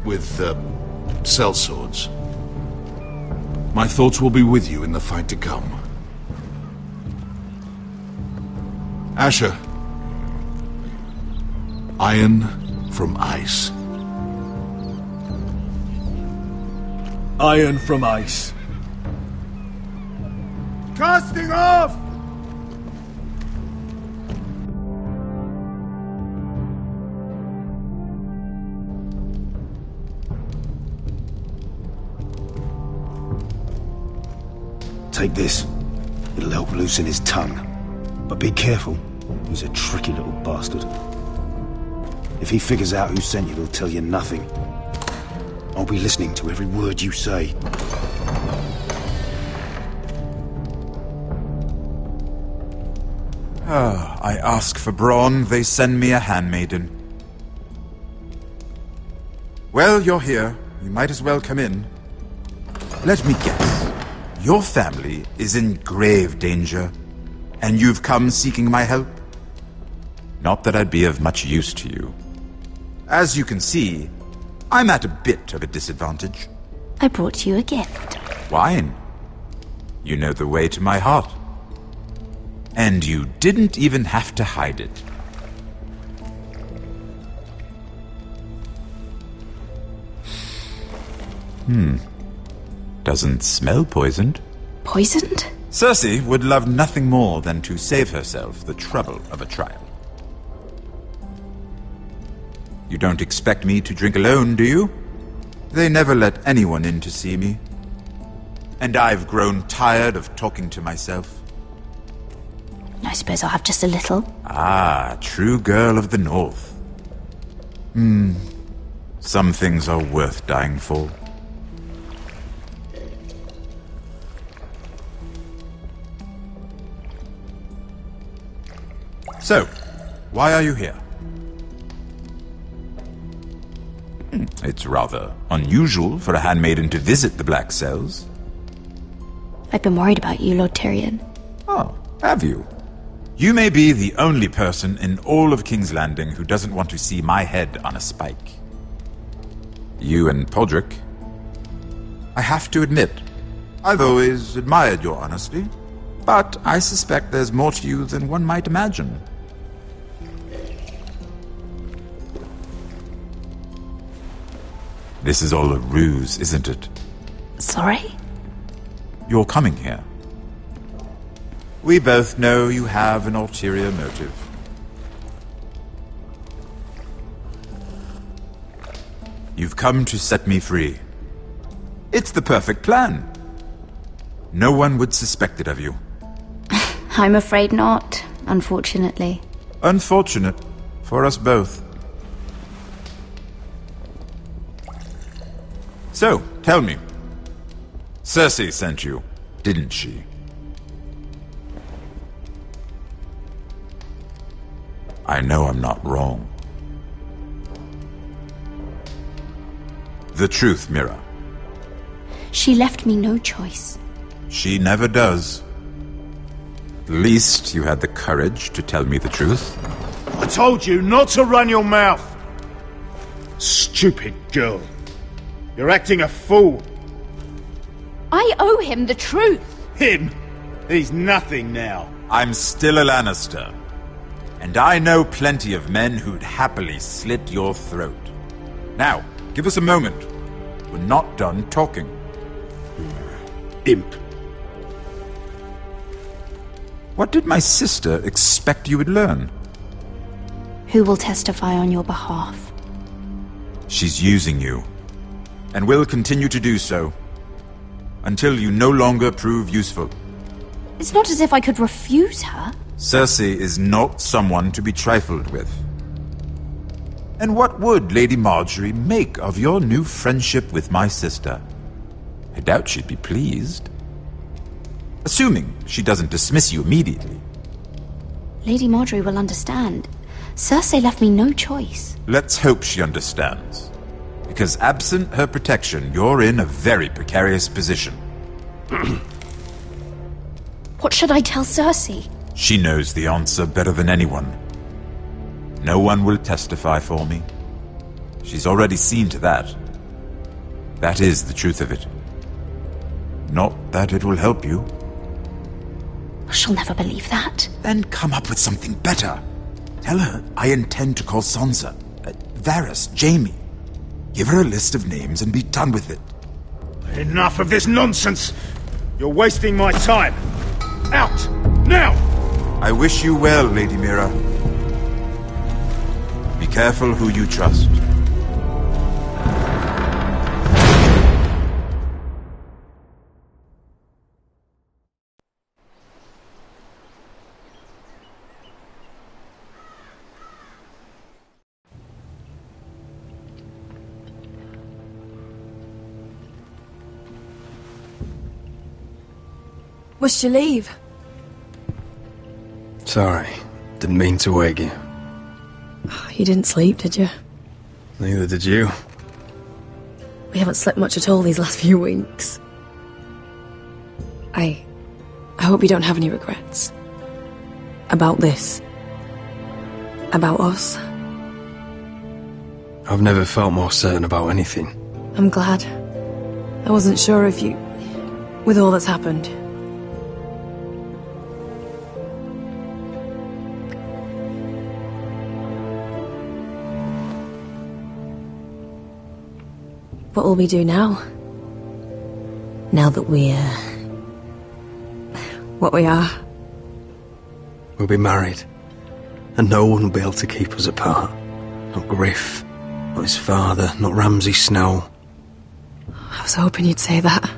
with, sellswords. My thoughts will be with you in the fight to come. Asher. Iron from ice. Iron from ice. Casting off! Take this. It'll help loosen his tongue. But be careful. He's a tricky little bastard. If he figures out who sent you, he'll tell you nothing. I'll be listening to every word you say. I ask for brawn, they send me a handmaiden. Well, you're here. You might as well come in. Let me guess. Your family is in grave danger, and you've come seeking my help? Not that I'd be of much use to you. As you can see, I'm at a bit of a disadvantage. I brought you a gift. Wine. You know the way to my heart. And you didn't even have to hide it. Doesn't smell poisoned. Poisoned? Cersei would love nothing more than to save herself the trouble of a trial. You don't expect me to drink alone, do you? They never let anyone in to see me. And I've grown tired of talking to myself. I suppose I'll have just a little. Ah, true girl of the North. Some things are worth dying for. So, why are you here? It's rather unusual for a handmaiden to visit the Black Cells. I've been worried about you, Lord Tyrion. Oh, have you? You may be the only person in all of King's Landing who doesn't want to see my head on a spike. You and Podrick. I have to admit, I've always admired your honesty, but I suspect there's more to you than one might imagine. This is all a ruse, isn't it? Sorry? You're coming here. We both know you have an ulterior motive. You've come to set me free. It's the perfect plan. No one would suspect it of you. I'm afraid not, unfortunately. Unfortunate for us both. So, tell me. Cersei sent you, didn't she? I know I'm not wrong. The truth, Mira. She left me no choice. She never does. At least you had the courage to tell me the truth. I told you not to run your mouth! Stupid girl. You're acting a fool. I owe him the truth. Him? He's nothing now. I'm still a Lannister. And I know plenty of men who'd happily slit your throat. Now, give us a moment. We're not done talking. Imp. What did my sister expect you would learn? Who will testify on your behalf? She's using you. And will continue to do so. Until you no longer prove useful. It's not as if I could refuse her. Cersei is not someone to be trifled with. And what would Lady Marjorie make of your new friendship with my sister? I doubt she'd be pleased. Assuming she doesn't dismiss you immediately. Lady Marjorie will understand. Cersei left me no choice. Let's hope she understands. Because absent her protection, you're in a very precarious position. What should I tell Cersei? She knows the answer better than anyone. No one will testify for me. She's already seen to that. That is the truth of it. Not that it will help you. She'll never believe that. Then come up with something better. Tell her I intend to call Sansa, Varys, Jaime. Give her a list of names and be done with it. Enough of this nonsense! You're wasting my time! Out! Now! I wish you well, Lady Mira. Be careful who you trust. Must you leave? Sorry, didn't mean to wake you. You didn't sleep, did you? Neither did you. We haven't slept much at all these last few weeks. I hope you don't have any regrets. About this. About us. I've never felt more certain about anything. I'm glad. I wasn't sure if you... with all that's happened. What will we do now? Now that we're... what we are? We'll be married, and no one will be able to keep us apart. Not Griff, not his father, not Ramsay Snow. I was hoping you'd say that.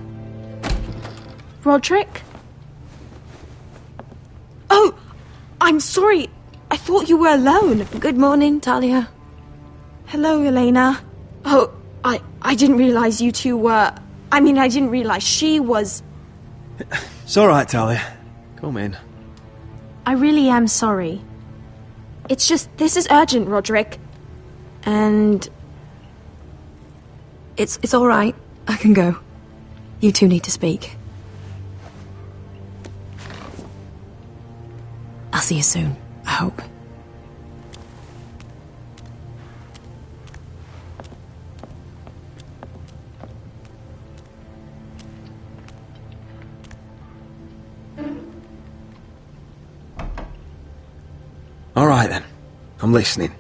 Roderick? Oh, I'm sorry. I thought you were alone. Good morning, Talia. Hello, Elena. Oh, I didn't realize you two were... I mean, I didn't realize she was... It's all right, Talia. Come in. I really am sorry. It's just, this is urgent, Roderick. And... It's all right. I can go. You two need to speak. I'll see you soon, I hope. All right, then. I'm listening.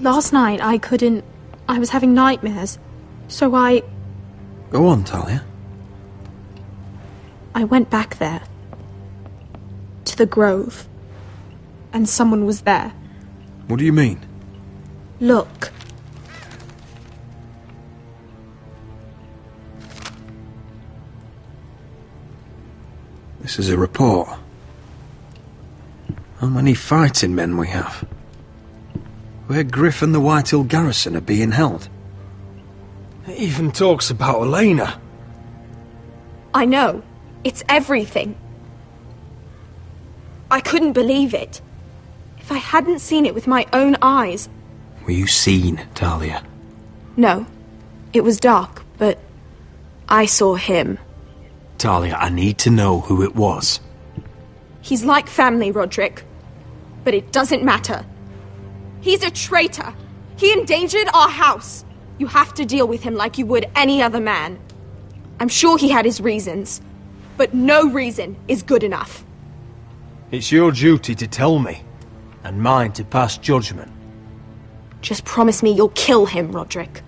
Last night, I couldn't... I was having nightmares. So I Go on, Talia. went back there. To the grove. And someone was there. What do you mean? Look. This is a report. How many fighting men we have? Where Griff and the Whitehill garrison are being held. It even talks about Elena. I know. It's everything. I couldn't believe it. If I hadn't seen it with my own eyes... Were you seen, Talia? No. It was dark, but... I saw him. Talia, I need to know who it was. He's like family, Roderick. But it doesn't matter. He's a traitor. He endangered our house. You have to deal with him like you would any other man. I'm sure he had his reasons. But no reason is good enough. It's your duty to tell me, and mine to pass judgment. Just promise me you'll kill him, Roderick.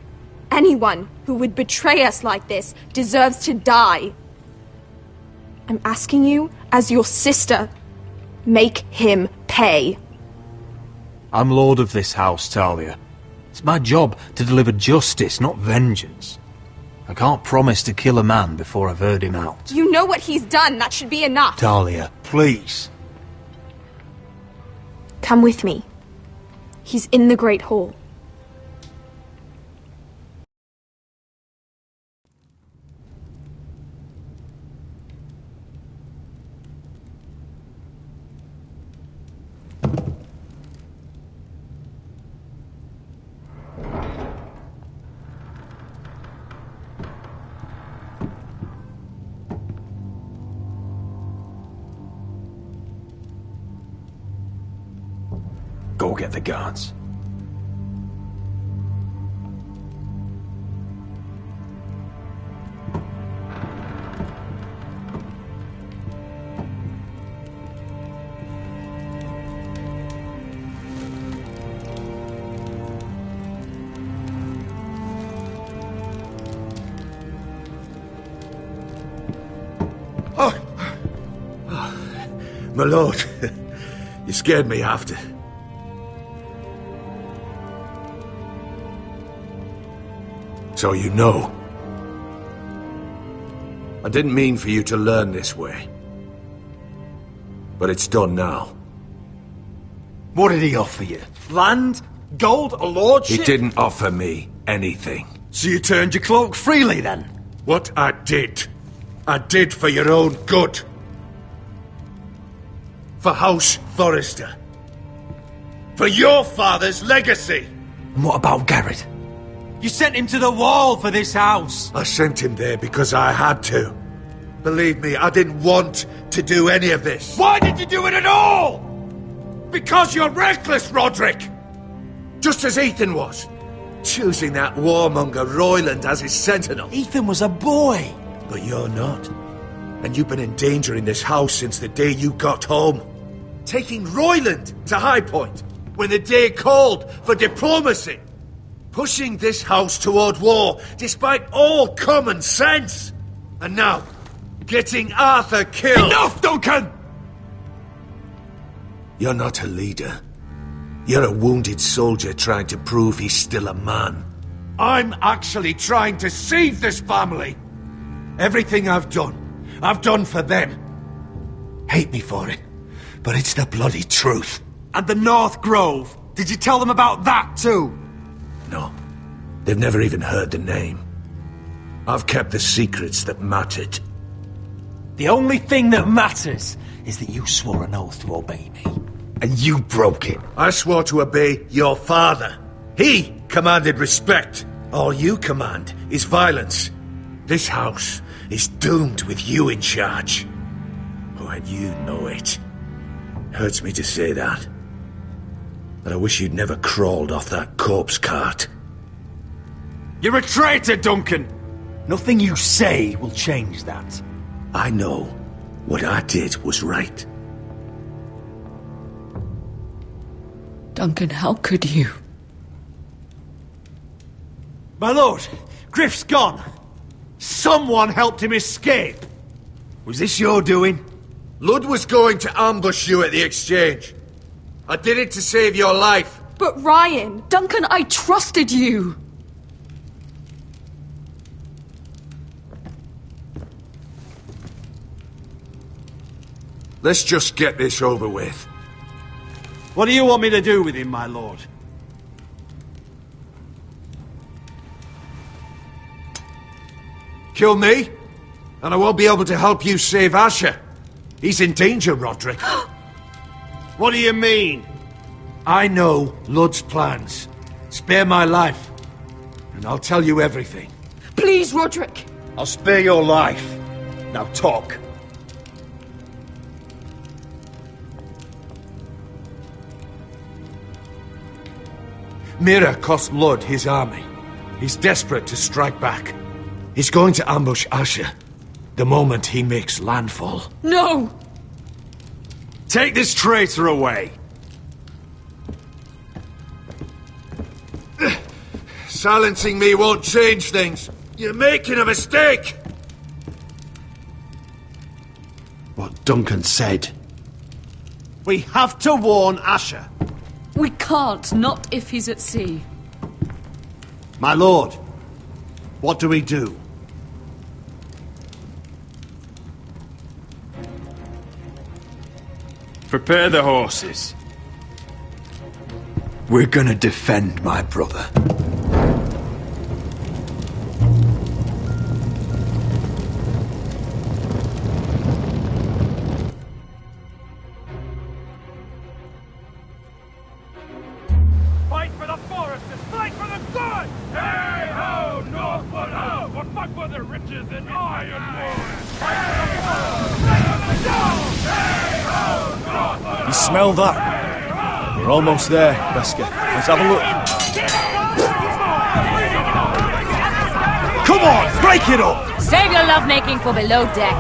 Anyone who would betray us like this deserves to die. I'm asking you, as your sister, make him pay. I'm lord of this house, Talia. It's my job to deliver justice, not vengeance. I can't promise to kill a man before I've heard him out. You know what he's done. That should be enough. Talia, please. Come with me. He's in the Great Hall. Go get the guards. My lord, you scared me after. So you know. I didn't mean for you to learn this way. But it's done now. What did he offer you? Land? Gold? A lordship? He didn't offer me anything. So you turned your cloak freely then? What I did for your own good. For House Forrester. For your father's legacy. And what about Garrett? You sent him to the wall for this house. I sent him there because I had to. Believe me, I didn't want to do any of this. Why did you do it at all? Because you're reckless, Roderick! Just as Ethan was. Choosing that warmonger Royland as his sentinel. Ethan was a boy. But you're not. And you've been in danger in this house since the day you got home. Taking Royland to High Point when the day called for diplomacy. Pushing this house toward war despite all common sense. And now, getting Arthur killed. Enough, Duncan! You're not a leader. You're a wounded soldier trying to prove he's still a man. I'm actually trying to save this family. Everything I've done for them. Hate me for it, but it's the bloody truth. And the North Grove? Did you tell them about that too? No. They've never even heard the name. I've kept the secrets that mattered. The only thing that matters is that you swore an oath to obey me. And you broke it. I swore to obey your father. He commanded respect. All you command is violence. This house is doomed with you in charge. Oh, and you know it. Hurts me to say that. But I wish you'd never crawled off that corpse cart. You're a traitor, Duncan! Nothing you say will change that. I know what I did was right. Duncan, how could you? My lord, Griff's gone. Someone helped him escape. Was this your doing? Ludd was going to ambush you at the exchange. I did it to save your life. But Ryan... Duncan, I trusted you! Let's just get this over with. What do you want me to do with him, my lord? Kill me, and I won't be able to help you save Asher. He's in danger, Roderick. What do you mean? I know Ludd's plans. Spare my life, and I'll tell you everything. Please, Roderick! I'll spare your life. Now talk. Mira cost Ludd his army. He's desperate to strike back. He's going to ambush Asher the moment he makes landfall. No! Take this traitor away. Silencing me won't change things. You're making a mistake. What Duncan said. We have to warn Asher. We can't, not if he's at sea. My lord, what do we do? Prepare the horses. We're gonna defend my brother. Fight for the Foresters! Fight for the good! Hey ho, Northwood ho! We'll fight for the riches and ironwood! Fight for the gold! Fight for the gold! Hey ho, Northwood! You smell that? We're almost there, Wesker. Let's have a look. Come on, break it up! Save your lovemaking for below deck.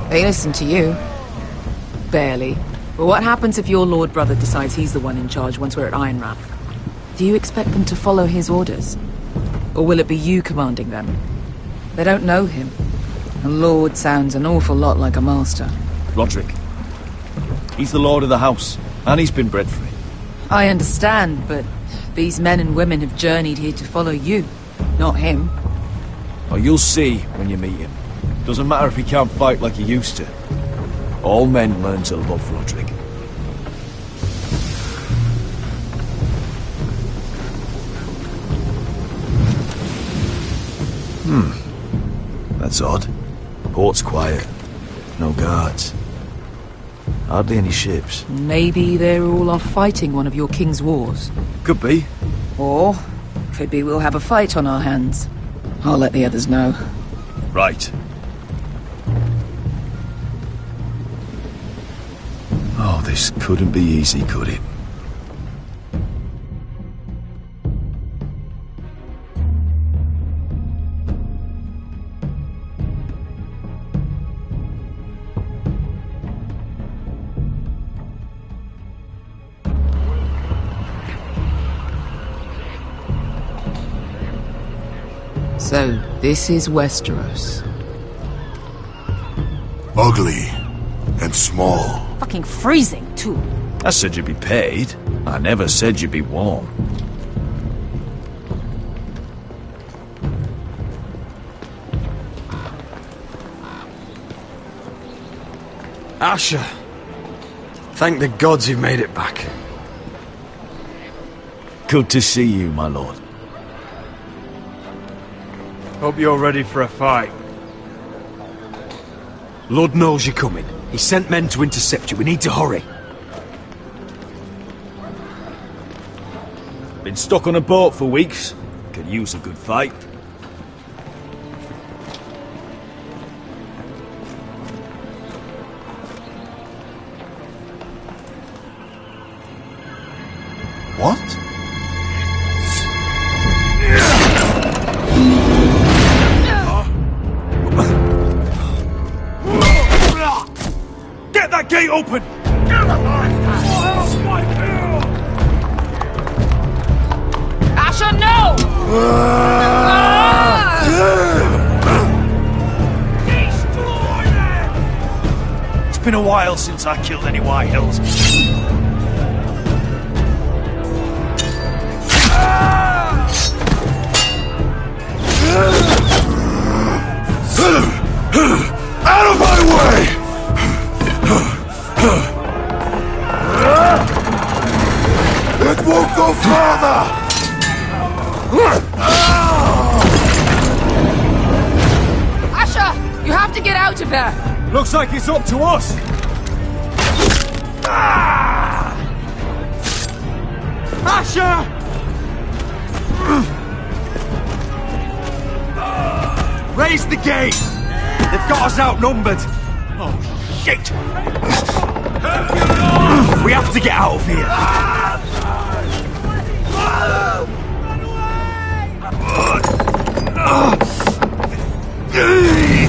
They listen to you. Barely. But what happens if your lord brother decides he's the one in charge once we're at Ironrath? Do you expect them to follow his orders? Or will it be you commanding them? They don't know him. A lord sounds an awful lot like a master. Roderick. He's the lord of the house, and he's been bred for it. I understand, but these men and women have journeyed here to follow you, not him. Oh, you'll see when you meet him. Doesn't matter if he can't fight like he used to. All men learn to love Roderick. That's odd. Port's quiet. No guards. Hardly any ships. Maybe they're all off fighting one of your king's wars. Could be. Or could be we'll have a fight on our hands. I'll let the others know. Right. Oh, this couldn't be easy, could it? So, this is Westeros. Ugly and small. Fucking freezing, too. I said you'd be paid. I never said you'd be warm. Asher! Thank the gods you've made it back. Good to see you, my lord. Hope you're ready for a fight. Lord knows you're coming. He sent men to intercept you. We need to hurry. Been stuck on a boat for weeks. Could use a good fight. What? Get that gate open! Asher, no! It's been a while since I killed any White Hills. Out of my way! It won't go further! Asher! You have to get out of there! Looks like it's up to us! Asher! Raise the gate! They've got us outnumbered! Oh, shit! We have to get out of here!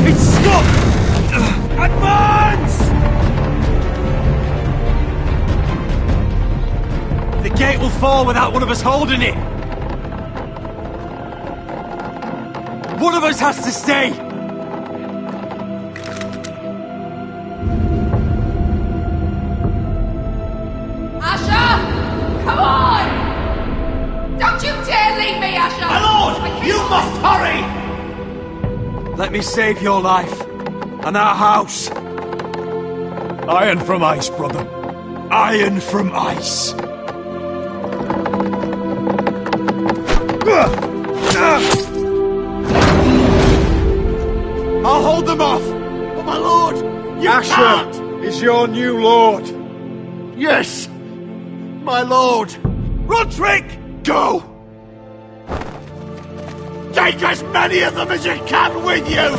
It's stuck! Advance! The gate will fall without one of us holding it! One of us has to stay! Asher! Come on! Don't you dare leave me, Asher! My lord! You must hurry! Let me save your life. And our house. Iron from ice, brother. Iron from ice. I'll hold them off! But my lord, you can't! is your new lord. Yes! My lord! Roderick! Go! Take as many of them as you can with you!